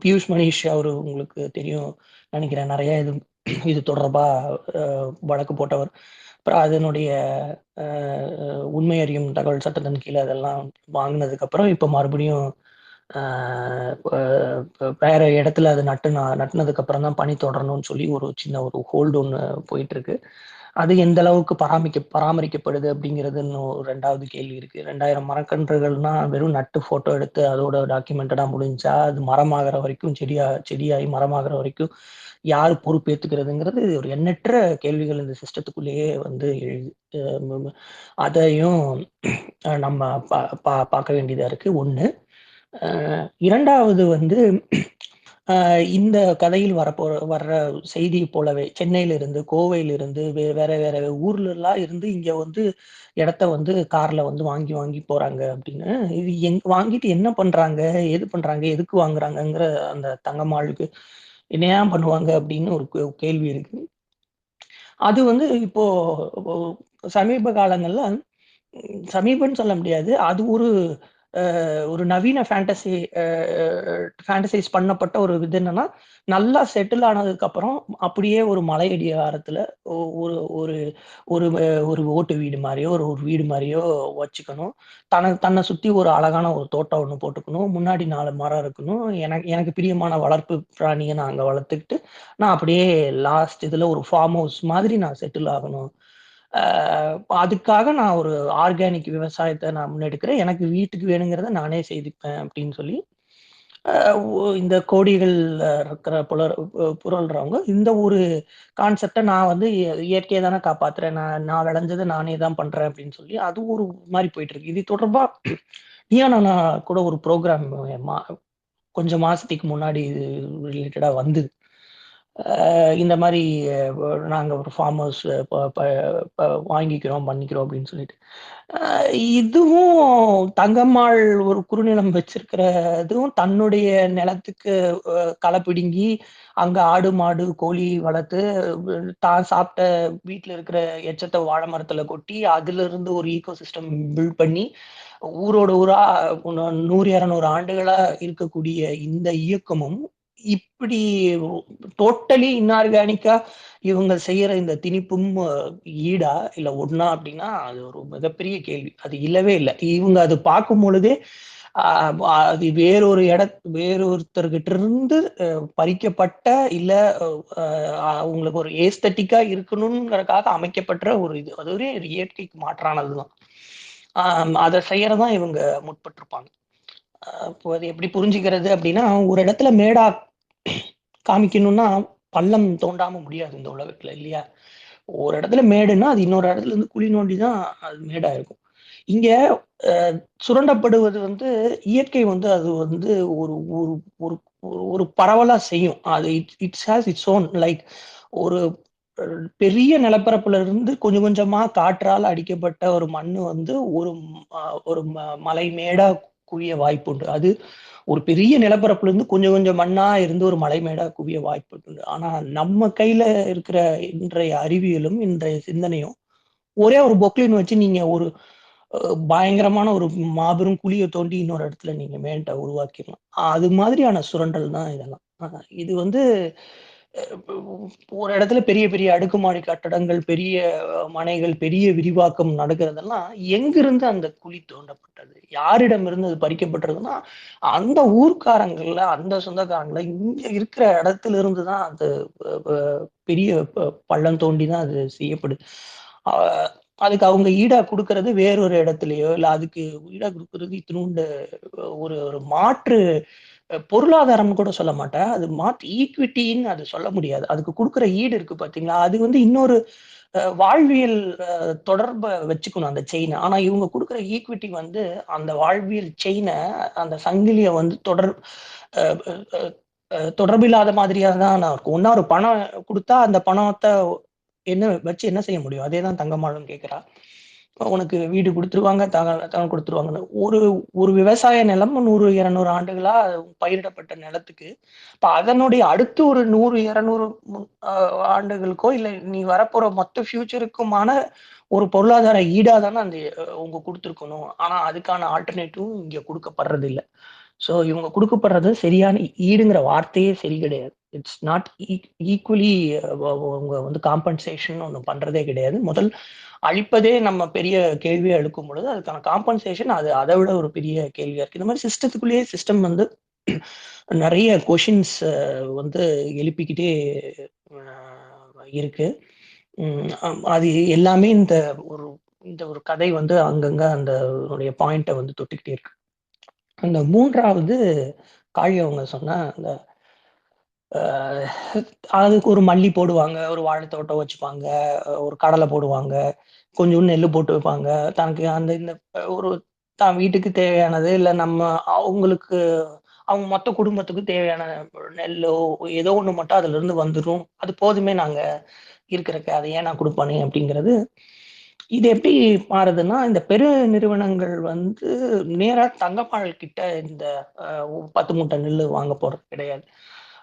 பியூஷ் மணிஷ் அவரு உங்களுக்கு தெரியும் நினைக்கிறேன், நிறைய இது தொடர்பா வழக்கு போட்டவர். அப்புறம் அதனுடைய உண்மை அறியும் தகவல் சட்டத்தின் கீழே அதெல்லாம் வாங்கினதுக்கு அப்புறம் இப்ப மறுபடியும் வேற இடத்துல அது நட்டுனதுக்கு அப்புறம் தான் பணி தொடரணும்னு சொல்லி ஒரு சின்ன ஒரு ஹோல்டு ஒன்று போயிட்டு இருக்கு. அது எந்த அளவுக்கு பராமரிக்கப்படுது அப்படிங்கிறது இன்னும் 2வது கேள்வி இருக்கு. 2000 மரக்கன்றுகள்னா வெறும் நட்டு போட்டோ எடுத்து அதோட டாக்குமெண்டடா முடிஞ்சா அது மரமாகிற வரைக்கும் செடியாகி மரமாகிற வரைக்கும் யார் பொறுப்பேற்றுக்கிறதுங்கிறது ஒரு எண்ணற்ற கேள்விகள் இந்த சிஸ்டத்துக்குள்ளேயே வந்து எழுது. அதையும் நம்ம பார்க்க வேண்டியதா இருக்கு. ஒண்ணு. 2வது வந்து இந்த கதையில் வர்ற செய்தி போலவே சென்னையிலிருந்து கோவையிலிருந்து வேற வேற ஊர்ல எல்லாம் இருந்து இங்க வந்து இடத்த வந்து கார்ல வந்து வாங்கி வாங்கி போறாங்க அப்படின்னு. இது வாங்கிட்டு என்ன பண்றாங்க, எது பண்றாங்க, எதுக்கு வாங்குறாங்கங்கிற அந்த தங்கம்மாளுக்கு என்னையா பண்ணுவாங்க அப்படின்னு ஒரு கேள்வி இருக்கு. அது வந்து இப்போ சமீப காலங்கள்ல சமீபம்னு சொல்ல முடியாது. அது ஒரு நவீன ஃபேண்டசைஸ் பண்ணப்பட்ட ஒரு இது என்னன்னா, நல்லா செட்டில் ஆனதுக்கு அப்புறம் அப்படியே ஒரு மலை அடிவாரத்துல ஒரு ஒரு ஒரு ஒரு ஓட்டு வீடு மாரியோ, ஒரு ஒரு வீடு மாரியோ வச்சுக்கணும். தன்னை சுத்தி ஒரு அழகான ஒரு தோட்டம் ஒண்ணு போட்டுக்கணும். முன்னாடி 4 மரம் இருக்கணும். எனக்கு எனக்கு பிரியமான வளர்ப்பு பிராணிய நான் அங்க வளர்த்துக்கிட்டு, நான் அப்படியே லாஸ்ட் இதுல ஒரு ஃபார்ம் ஹவுஸ் மாதிரி நான் செட்டில் ஆகணும். அதுக்காக நான் ஒரு ஆர்கானிக் விவசாயத்தை நான் முன்னெடுக்கிறேன். எனக்கு வீட்டுக்கு வேணுங்கிறத நானே செய்துப்பேன் அப்படின்னு சொல்லி இந்த கோடிகள் இருக்கிற புரள்றவங்க இந்த ஒரு கான்செப்டை நான் வந்து இயற்கையை தானே காப்பாத்துறேன், நான் விளைஞ்சதை நானே தான் பண்றேன் அப்படின்னு சொல்லி அது ஒரு மாதிரி போயிட்டு இருக்கு. இது தொடர்பா நான் கூட ஒரு ப்ரோக்ராம் கொஞ்சம் மாசத்துக்கு முன்னாடி இது ரிலேட்டடா வந்து இந்த மாதிரி நாங்க ஒரு ஃபார்ம் ஹவுஸ் வாங்கிக்கிறோம் பண்ணிக்கிறோம் அப்படின்னு சொல்லிட்டு இதுவும் தங்கம்மாள் ஒரு குறுநிலம் வச்சிருக்கிற இதுவும் தன்னுடைய நிலத்துக்கு களை பிடுங்கி அங்க ஆடு மாடு கோழி வளர்த்து தான் சாப்பிட்ட வீட்டுல இருக்கிற எச்சத்தை வாழை மரத்துல கொட்டி அதுல இருந்து ஒரு ஈகோ சிஸ்டம் பில்ட் பண்ணி ஊரோட ஊரா 100-200 ஆண்டுகளா இருக்கக்கூடிய இந்த இயக்கமும் இப்படி டோட்டலி இன்ஆர்கானிக்கா இவங்க செய்யற இந்த திணிப்பும் ஈடா இல்ல ஒண்ணா அப்படின்னா அது ஒரு மிகப்பெரிய கேள்வி. அது இல்லவே இல்லை. இவங்க அது பார்க்கும் பொழுதே அது வேறொருத்தர்கிட்ட இருந்து பறிக்கப்பட்ட இல்ல அவங்களுக்கு ஒரு ஏஸ்தட்டிக்கா இருக்கணும்ங்கிறதுக்காக அமைக்கப்பட்ட ஒரு இது. அது ஒரு இயற்கைக்கு மாற்றானதுதான். அதை செய்யறதான் இவங்க முற்பட்டிருப்பாங்க. இப்போ அது எப்படி புரிஞ்சுக்கிறது அப்படின்னா, ஒரு இடத்துல மேடா காமிக்கணும்னா பள்ளம் தோண்டாம முடியாது இந்த உலகத்துல இல்லையா? ஒரு இடத்துல மேடுன்னா அது இன்னொரு இடத்துல இருந்து குழி நோண்டி தான் அது மேடா இருக்கும். இங்க சுரண்டப்படுவது வந்து இயற்கை வந்து அது வந்து ஒரு ஒரு ஒரு ஒரு பரவலா செய்யும். அது it's has its own like ஒரு பெரிய நிலப்பரப்புல இருந்து கொஞ்சம் கொஞ்சமா காற்றால் அடிக்கப்பட்ட ஒரு மண்ணு வந்து ஒரு மலை மேடா குவிய வாய்ப்பு உண்டு. அது ஒரு பெரிய நிலப்பரப்புல இருந்து கொஞ்சம் கொஞ்சம் மண்ணா இருந்து ஒரு மலை மேடா குவிய வாய்ப்பு உண்டு. ஆனா நம்ம கையில இருக்கிற இன்றைய அறிவியலும் இன்றைய சிந்தனையும் ஒரே ஒரு பொக்லின் வச்சு நீங்க ஒரு பயங்கரமான ஒரு மாபெரும் குழியை தோண்டி இன்னொரு இடத்துல நீங்க மேட்டை உருவாக்கிடலாம். அது மாதிரியான சுரண்டல் தான் இதெல்லாம். இது வந்து ஒரு இடத்துல பெரிய பெரிய அடுக்குமாடி கட்டடங்கள், பெரிய மனைகள், பெரிய விரிவாக்கம் நடக்கிறதெல்லாம் எங்கிருந்து அந்த குழி தோண்டப்பட்டது, யாரிடமிருந்து அது பறிக்கப்பட்டதுன்னா அந்த ஊர்க்காரங்கள்ல, அந்த சொந்தக்காரங்கள இங்க இருக்கிற இடத்துல இருந்து தான் அது பெரிய பள்ளம் தோண்டி தான் அது செய்யப்படுது. அதுக்கு அவங்க ஈடா கொடுக்கறது வேறொரு இடத்துலயோ, இல்ல அதுக்கு ஈடா கொடுக்கறது இத்தினூண்டு ஒரு ஒரு மாற்று பொருளாதாரம்னு கூட சொல்ல மாட்டேன். அது ஈக்விட்டின்னு அது சொல்ல முடியாது. அதுக்கு குடுக்குற ஈடு இருக்கு பார்த்தீங்களா? அது வந்து இன்னொரு வாழ்வியல் தொடர்ப வச்சுக்கணும் அந்த செயின. ஆனா இவங்க குடுக்குற ஈக்விட்டி வந்து அந்த வாழ்வியல் செயின, அந்த சங்கிலிய வந்து அ அ தொடர்பில்லாத மாதிரியா தான் இருக்கும். ஒண்ணா ஒரு பணம் குடுத்தா, அந்த பணத்த வச்சு என்ன செய்ய முடியும்? அதே தான் தங்கம்மாளும் கேட்கிறா. உனக்கு வீடு குடுத்துருவாங்க, தகம் குடுத்துருவாங்கன்னு. ஒரு ஒரு விவசாய நிலம் 100, 200 ஆண்டுகளா பயிரிடப்பட்ட நிலத்துக்கு, இப்ப அதனுடைய அடுத்து ஒரு 100, 200 அ ஆண்டுகளுக்கோ, இல்ல நீ வரப்போற மொத்த ஃபியூச்சருக்குமான ஒரு பொருளாதார ஈடா தானே அந்த அவங்க குடுத்துருக்கணும். ஆனா அதுக்கான ஆல்டர்னேட்டிவும் இங்க குடுக்கப்படுறதில்ல. ஸோ இவங்க குடுக்கப்படுறது சரியான ஈடுங்கிற வார்த்தையே சரி கிடையாது. இட்ஸ் நாட் ஈக்குவலி அவங்க வந்து காம்பன்சேஷன் ஒண்ணு பண்றதே கிடையாது. அழிப்பதே நம்ம பெரிய கேள்வியா எழுப்பும் பொழுது, அதுக்கான காம்பன்சேஷன் அது அதை விட ஒரு பெரிய கேள்வியா இருக்கு. இந்த மாதிரி சிஸ்டத்துக்குள்ளேயே சிஸ்டம் வந்து நெறைய கொஷின்ஸ் வந்து எழுப்பிக்கிட்டே இருக்கு. அது எல்லாமே ஒரு இந்த ஒரு கதை வந்து அங்கங்க அந்த உடைய பாயிண்ட்ட வந்து தொட்டுக்கிட்டே இருக்கு. அந்த 3வது காளி அவங்க சொன்ன அந்த அ அதுக்கு ஒரு மல்லி போடுவாங்க, ஒரு வாழைத்தோட்டம் வச்சுப்பாங்க, ஒரு கடலை போடுவாங்க, கொஞ்சூண்டு நெல்லு போட்டு வைப்பாங்க. தனக்கு அந்த இந்த ஒரு தான் வீட்டுக்கு தேவையானது, இல்ல நம்ம அவங்களுக்கு அவங்க மொத்த குடும்பத்துக்கும் தேவையான நெல்லோ, ஏதோ ஒண்ணு மட்டும் அதுலருந்து வந்துரும். அது போதுமே நாங்க இருக்கிறக்கு. அத ஏன் நான் குடுப்பானே அப்படிங்கிறது. இது எப்படி மாறுதுன்னா, இந்த பெரு நிறுவனங்கள் வந்து நேரா தங்கப்பால் கிட்ட இந்த அ 10 மூட்டை நெல்லு வாங்க போறது கிடையாது.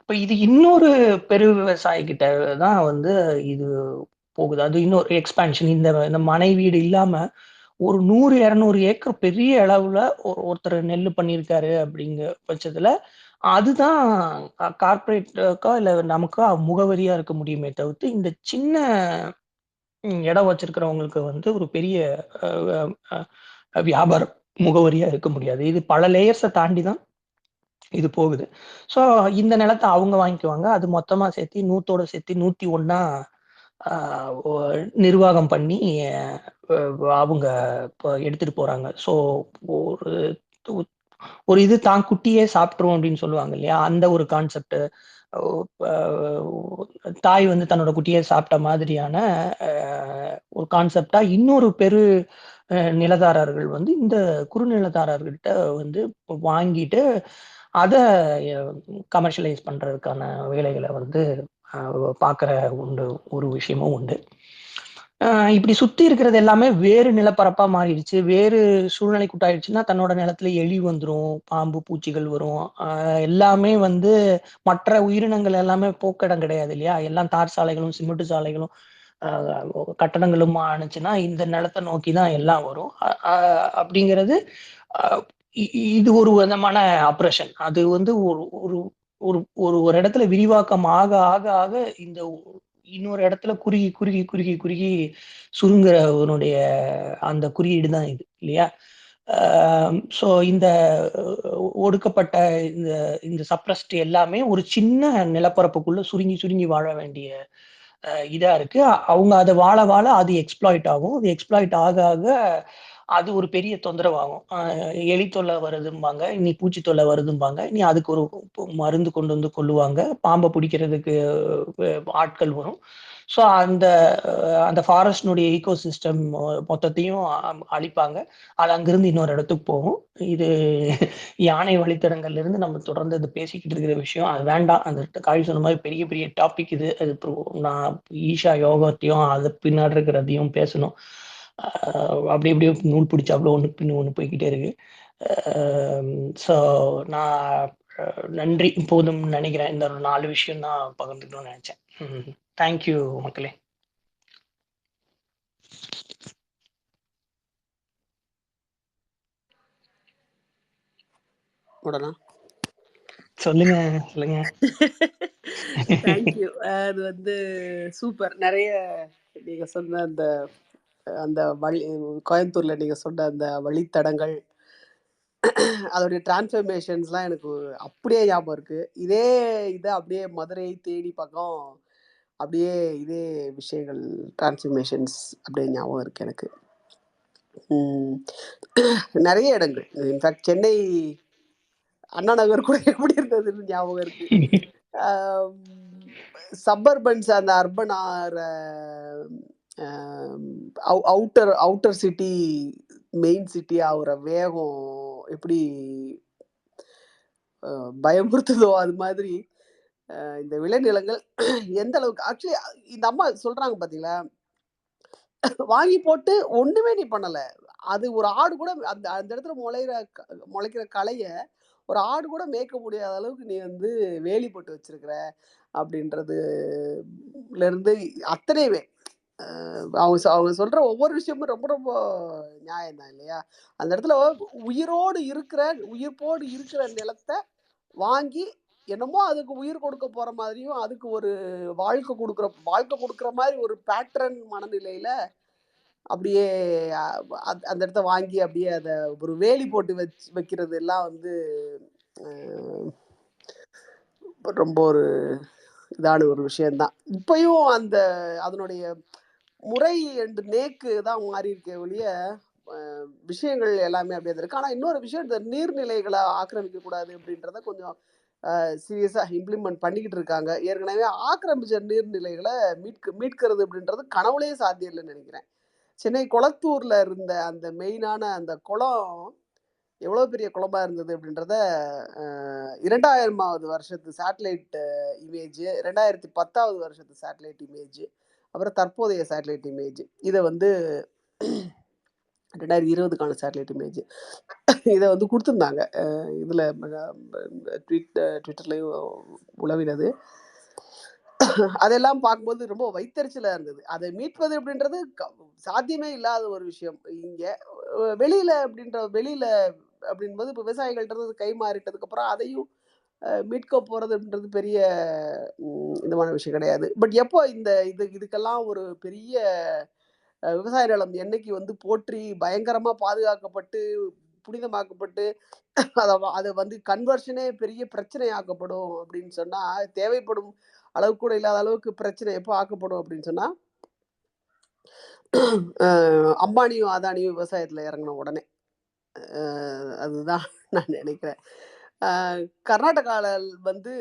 இப்ப இது இன்னொரு பெரு விவசாயி கிட்ட தான் வந்து இது போகுது. அது இன்னொரு எக்ஸ்பான்ஷன். இந்த இந்த மனை வீடு இல்லாம ஒரு 100, 200 ஏக்கர் பெரிய அளவுல ஒருத்தர் நெல்லு பண்ணியிருக்காரு அப்படிங்கிற பட்சத்துல, அதுதான் கார்ப்பரேட்டுக்கோ இல்ல நமக்கோ முகவரியா இருக்க முடியுமே தவிர்த்து, இந்த சின்ன இடம் வச்சிருக்கிறவங்களுக்கு வந்து ஒரு பெரிய அ அ வியாபார முகவரியா இருக்க முடியாது. இது பல லேயர்ஸ தாண்டி தான் இது போகுது. ஸோ இந்த நிலத்த அவங்க வாங்கிக்குவாங்க. அது மொத்தமா சேர்த்து 100ோட சேர்த்து 101 ஆ ஒ நிர்வாகம் பண்ணி அ அவங்க இப்ப எடுத்துட்டு போறாங்க. ஸோ ஒரு து ஒரு இது தான் குட்டியே சாப்பிட்டுரும் அப்படின்னு சொல்லுவாங்க இல்லையா? அந்த ஒரு கான்செப்ட். ஓ ப தாய் வந்து தன்னோட குட்டிய சாப்பிட்ட மாதிரியான அ ஒரு கான்செப்ட்டா இன்னொரு நிலதாரர்கள் வந்து இந்த குறுநிலதாரர்கள்ட்ட வந்து வாங்கிட்டு, அத எ கமர்ஷியலைஸ் பண்றதுக்கான வேலைகள வந்து அ பார்க்குற ஒரு விஷயமும் உண்டு. அ இப்படி சுத்தி இருக்கிறது எல்லாமே வேறு நிலப்பரப்பா மாறிடுச்சு. வேறு சூழ்நிலைக்குட்டாயிடுச்சுன்னா, தன்னோட நிலத்துல எலி வந்துரும், பாம்பு, பூச்சிகள் வரும். எல்லாமே வந்து மற்ற உயிரினங்கள் எல்லாமே போக்கிடம் கிடையாது இல்லையா? எல்லாம் தார் சாலைகளும், சிமெண்ட் சாலைகளும், அ கட்டடங்களும் ஆனுச்சுன்னா, இந்த நிலத்த நோக்கி தான் எல்லாம் வரும். அ அ அப்படிங்கிறது அ இ இது ஒரு விதமான அப்ரஷன். அது வந்து ஒரு ஒரு ஒரு ஒரு ஒரு இடத்துல விரிவாக்கம் ஆக ஆக ஆக இந்த இன்னொரு இடத்துல குறுகி, குறுகி, குறுகி, குறுகி சுருங்குறவனுடைய அந்த குறியீடு தான் இது இல்லையா? ஆ ஸோ இந்த ஒடுக்கப்பட்ட இந்த இந்த சப்ரஸ்ட் எல்லாமே ஒரு சின்ன நிலப்பரப்புக்குள்ள சுருங்கி, சுருங்கி வாழ வேண்டிய இதா இருக்கு. அவங்க அத வாழ வாழ அது எக்ஸ்ப்ளாய்ட் ஆகும். அது எக்ஸ்ப்ளாய்ட் ஆக ஆக அது ஒரு பெரிய தொந்தரவாகும். எலி தொல்ல வருதும்பாங்க, இனி பூச்சி தொல்ல வருதும்பாங்க. இனி அதுக்கு ஒரு மருந்து கொண்டு வந்து கொல்லுவாங்க. பாம்ப புடிக்கிறதுக்கு ஆட்கள் வரும். ஸோ அந்த ஃபாரஸ்ட்னுடைய ஈக்கோசிஸ்டம் மொத்தத்தையும் அழிப்பாங்க. அது அங்கிருந்து இன்னொரு இடத்துக்கு போகும். இது யானை வழித்தடங்கள்ல இருந்து நம்ம தொடர்ந்து இது பேசிக்கிட்டு இருக்கிற விஷயம். அது வேண்டாம். அந்த காய் சொன்ன மாரி பெரிய பெரிய டாபிக் இது. அது நான் ஈஷா யோகத்தையும், அது பின்னாடி இருக்கிறதையும் பேசணும். அ அப்படி அப்படியே நூல் பிடிச்சாப்புல ஒண்ணுக்கு பின்ன ஒண்ணு போய்க்கிட்டே இருக்கு. ஸோ நான் நன்றி போதும்னு நெனைக்கிறேன். இந்த ஒரு 4 விஷயம் தான் பகிர்ந்துக்கணும்னு நெனச்சேன். தேங்க் யூ மக்களே. உடனா சொல்லுங்க, சொல்லுங்க. தேங்க்யூ. அது வந்து சூப்பர். நிறைய நீங்க சொன்ன அந்த அந்த வழி கோயம்புத்தூர்ல நீங்க சொன்ன அந்த வழித்தடங்கள், அதோடைய டிரான்ஸ்ஃபர்மேஷன்ஸ்லாம் எனக்கு அப்படியே ஞாபகம் இருக்கு. இதே இத அப்படியே மதுரை, தேனி பக்கம் அப்படியே இதே விஷயங்கள் டிரான்ஸ்ஃபர்மேஷன்ஸ் அப்படியே ஞாபகம் இருக்கு எனக்கு. ம். நெறைய இடங்கள். இன்ஃபாக்ட் சென்னை அண்ணா நகர் கூட எப்படி இருந்ததுன்னு ஞாபகம் இருக்கு. ஆம், சப்பர்பன்ஸ் அந்த urban R outer outer city main city ஆகுற வேகம் எப்படி பயமுறுத்துதோ அது மாதிரி இந்த விளைநிலங்கள் எந்த அளவுக்கு ஆக்சுவலி இந்த அம்மா சொல்றாங்க பாத்தீங்களா, வாங்கி போட்டு ஒண்ணுமே நீ பண்ணல. அது ஒரு ஆடு கூட அந்த அந்த இடத்துல முளைக்கிற களைய ஒரு ஆடு கூட மேய்க்க முடியாத அளவுக்கு நீ வந்து வேலி போட்டு வச்சிருக்கிற அப்படின்றதுல இருந்து அத்தனையுமே அவங்க சொல்ற ஒவ்வொரு விஷயமும் ரொம்ப ரொம்ப நியாயம் தான் இல்லையா? அந்த இடத்துல உயிர்ப்போடு இருக்கிற நிலத்த வாங்கி என்னமோ அதுக்கு உயிர் கொடுக்க போற மாதிரியும், அதுக்கு ஒரு வாழ்க்கை குடுக்குற மாரி ஒரு பேட்ரன் மனநிலையில அப்படியே அ அந்த இடத்த வாங்கி அப்படியே அத ஒரு வேலி போட்டு வைக்கிறது எல்லாம் வந்து அ ரொம்ப ஒரு இதான ஒரு விஷயம் தான். இப்பயும் அதனுடைய முறை அண்ட் நேக்கு தான் மாறி இருக்கே ஒழிய, அ விஷயங்கள் எல்லாமே அப்படியே தான் இருக்கு. ஆனா இன்னொரு விஷயம் இந்த நீர்நிலைகள ஆக்கிரமிக்க கூடாது அப்படின்றத கொஞ்சம் சீரியஸா இம்ப்ளிமெண்ட் பண்ணிக்கிட்டு இருக்காங்க. ஏற்கனவே ஆக்கிரமிச்ச நீர்நிலைகள மீட்கிறது அப்படின்றது கனவுலயே சாத்தியம் இல்லன்னு நெனைக்கிறேன். சென்னை கொளத்தூர்ல இருந்த அந்த மெயினான அந்த குளம் எவ்வளோ பெரிய குளமா இருந்தது அப்படின்றத 2000வது வருஷத்து சேட்டலைட் இமேஜ், 2010வது வருஷத்து சேட்டலைட் இமேஜ், அப்புறம் தற்போதைய சேட்டலைட் இமேஜ். இத வந்து 2020க்கான சேட்டலைட் இமேஜ். இத வந்து குடுத்துருந்தாங்க. இதுல ட்விட்டர்லயும் உலவினது. அதெல்லாம் பார்க்கும்போது ரொம்ப வயித்தெரிச்சலா இருந்தது. அதை மீட்பது அப்படின்றது சாத்தியமே இல்லாத ஒரு விஷயம். இங்க வெளியில அப்படின்போது இப்ப விவசாயிகள்ட்ட இருந்து கை மாறிட்டதுக்கு அப்புறம் அதையும் மீட்க போறதுன்றது பெரிய இதுவான விஷயம் கிடையாது. பட் எப்போ இதுக்கெல்லாம் ஒரு பெரிய விவசாய நிலம் என்னைக்கு வந்து போற்றி பயங்கரமா பாதுகாக்கப்பட்டு, புனிதமாக்கப்பட்டு அத வந்து கன்வர்ஷனே பெரிய பிரச்சனையாக்கப்படும் அப்படின்னு சொன்னா, தேவைப்படும் அளவுக்கு கூட இல்லாத அளவுக்கு பிரச்சனை எப்போ ஆக்கப்படும் அப்படின்னு சொன்னா, அம்பானியும், அதானியும் விவசாயத்துல இறங்குன உடனே. அ அதுதான் நான் நினைக்கிறேன். அ கர்நாடகால வந்து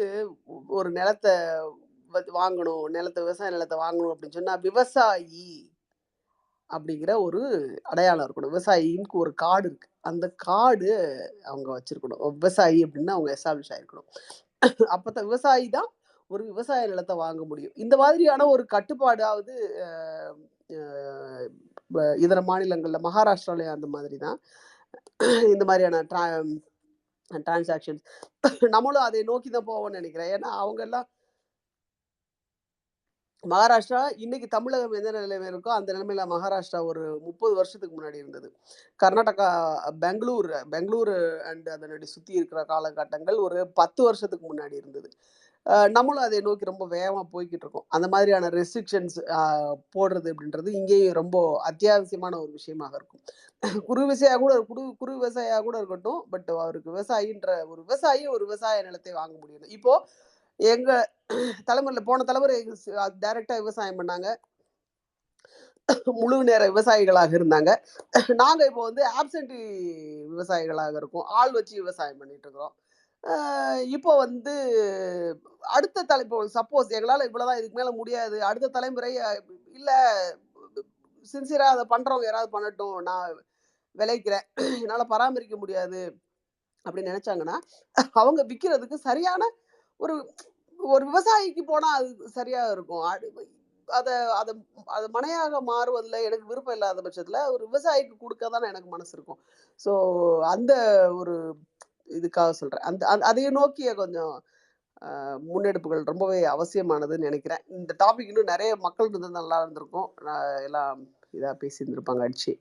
ஒரு நிலத்த வாங்கணும். விவசாய நிலத்த வாங்கணும் அப்படின்னு சொன்னா, விவசாயி அப்படிங்கிற ஒரு அடையாளம் இருக்கணும். விவசாயிக்கு ஒரு கார்டு இருக்கு. அந்த கார்டு அவங்க வச்சிருக்கணும். விவசாயி அப்படின்னு அவங்க எஸ்டாப்ளிஷ் ஆயிருக்கணும். அப்பதான் விவசாயி தான் ஒரு விவசாய நிலத்த வாங்க முடியும். இந்த மாதிரியான ஒரு கட்டுப்பாடாவது அ அ இதர மாநிலங்கள்ல மகாராஷ்டிராலயும் அந்த மாதிரி தான். இந்த மாதிரியான டிரான்சாக்ஷன்ஸ் நம்மளும் அதை நோக்கி தான் போவோம்னு நினைக்கிறேன். ஏன்னா அவங்க எல்லாம் மகாராஷ்டிரா இன்னைக்கு தமிழகம் எந்த நிலைமையில இருக்கோ, அந்த நிலைமையில மகாராஷ்டிரா ஒரு 30 வருஷத்துக்கு முன்னாடி இருந்தது. கர்நாடகா பெங்களூர் அண்ட் அதனுடைய சுத்தி இருக்கிற காலகட்டங்கள் ஒரு 10 வருஷத்துக்கு முன்னாடி இருந்தது. நம்மளும் அதை நோக்கி ரொம்ப வேகமா போய்க்கிட்டு இருக்கோம். அந்த மாதிரியான ரெஸ்ட்ரிக்ஷன்ஸ் போடுறது அப்படின்றது இங்கேயும் ரொம்ப அத்தியாவசியமான ஒரு விஷயமாக இருக்கும். குறு விவசாயியா கூட இருக்கட்டும். பட் அவருக்கு ஒரு விவசாய நிலத்தை வாங்க முடியணும். இப்போ எங்க போன தலைமுறை டைரக்ட்டா விவசாயம் பண்ணாங்க. முழு நேர விவசாயிகளாக இருந்தாங்க. நாங்க இப்போ வந்து ஆப்சென்டி விவசாயிகளாக இருக்கோம். ஆள் வச்சு விவசாயம் பண்ணிட்டு இருக்கிறோம். அ இப்போ வந்து இப்போ சப்போஸ் எங்களால இவ்வளவுதான் இதுக்கு மேல முடியாது. அடுத்த தலைமுறை இல்ல சின்சியரா அத பண்றவங்க யாராவது பண்ணட்டும். நான் விளைக்கிறேன். என்னால பராமரிக்க முடியாது அப்படின்னு நினைச்சாங்கன்னா, அவங்க விக்கிறதுக்கு சரியான ஒரு ஒரு விவசாயிக்கு போனா அது சரியா இருக்கும். அத அத அத மனையாக மாறுவதில எனக்கு விருப்பம் இல்லாத பட்சத்தில, ஒரு விவசாயிக்கு குடுக்க தானே எனக்கு மனசு இருக்கும். ஸோ அந்த ஒரு இதுக்காக சொல்றேன். அந்த அதையும் நோக்கிய கொஞ்சம் முன்னெடுப்புகள் ரொம்பவே அவசியமானதுன்னு நெனைக்கிறேன். இந்த டாபிக் இன்னும் நெறைய மக்கள் இருந்திருந்தா நல்லா இருந்திருக்கும். எல்லாம் இதா பேசியிருந்திருப்பாங்க அடிச்சு.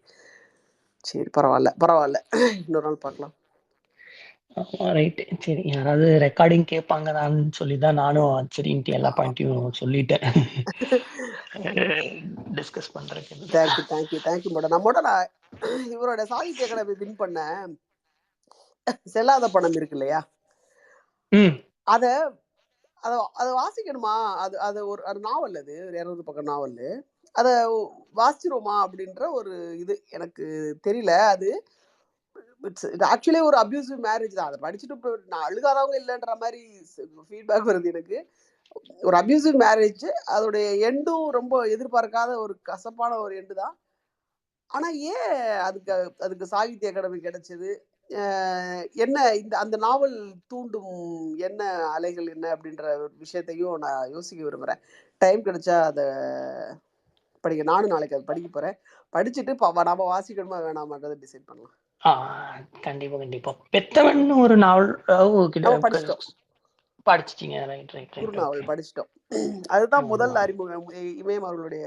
சரி பரவால்ல. இன்னொரு நாள் பார்க்கலாம். ரைட். சரி, யாராவது ரெக்கார்டிங் கேட்பாங்கதான்னு சொல்லி தான் நானும் சரின்ட்டு எல்லா பாயிண்ட்டையும் சொல்லிட்டேன். டிஸ்கஸ் பண்றதுக்கு. Thank you madam. நம்மோட நான் இவரோட சாகித்ய அகாடமி வின் பண்ண செல்லாத பணம் இருக்கு இல்லையா, அத அத அத வாசிக்கணுமா? அது அது ஒரு நாவல், அது ஒரு 200 பக்கம் நாவல். அத வாசிச்சிருவோமா அப்படின்ற ஒரு இது எனக்கு தெரியல. அது இது ஆக்சுவலி ஒரு அபியூசிவ் மேரேஜ் தான். அதை படிச்சுட்டு இப்போ நான் அழுகாதவங்க இல்லைன்ற மாதிரி ஃபீட்பேக் வருது எனக்கு. ஒரு அபியூசிவ் மேரேஜ், அதோடைய எண்டும் ரொம்ப எதிர்பார்க்காத ஒரு கசப்பான ஒரு எண்டு தான். ஆனா ஏன் அதுக்கு அதுக்கு சாகித்ய அகாடமி கிடைச்சது? என்ன அந்த நாவல் தூண்டும் என்ன அலைகள் என்ன அப்படின்ற ஒரு விஷயத்தையும் நான் யோசிக்க விரும்புறேன். டைம் கிடைச்சா அத படிக்க, நானும் நாளைக்கு அதை படிக்க போறேன். படிச்சுட்டு நாம வாசிக்கணுமா வேணாமான்றதை டிசைட் பண்ணலாம். கண்டிப்பா கண்டிப்பா. பெத்தவன் ஒரு நாவல் நம்ம படிச்சிட்டோம். படிச்சிட்டீங்க. Right right right. குறுநாவல் படிச்சிட்டோம். அதுதான் முதல் அறிமுகம். இமயம் அவர்களுடைய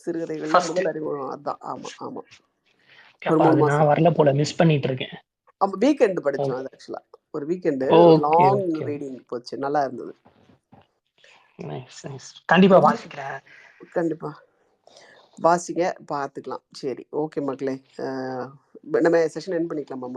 சிறுகதைகள்ல முதல் அறிமுகம் அதுதான். ஆமா ஆமா. ஒரு 3 மாசம் நான் வரல போல, மிஸ் பண்ணிட்டு இருக்கேன். ஆமா, வீக்கெண்ட் படிச்சோம். அது ஆக்சுவலா ஒரு வீக்கெண்டு லாங் ரீடிங் போச்சு. நல்லா இருந்தது. கண்டிப்பா வாசிக்கிறேன். கண்டிப்பா வாசிங்க, பார்த்துக்கலாம். சரி, ஓகே மக்களே. நம்ம செஷன் எண்ட் பண்ணிக்கலாமா?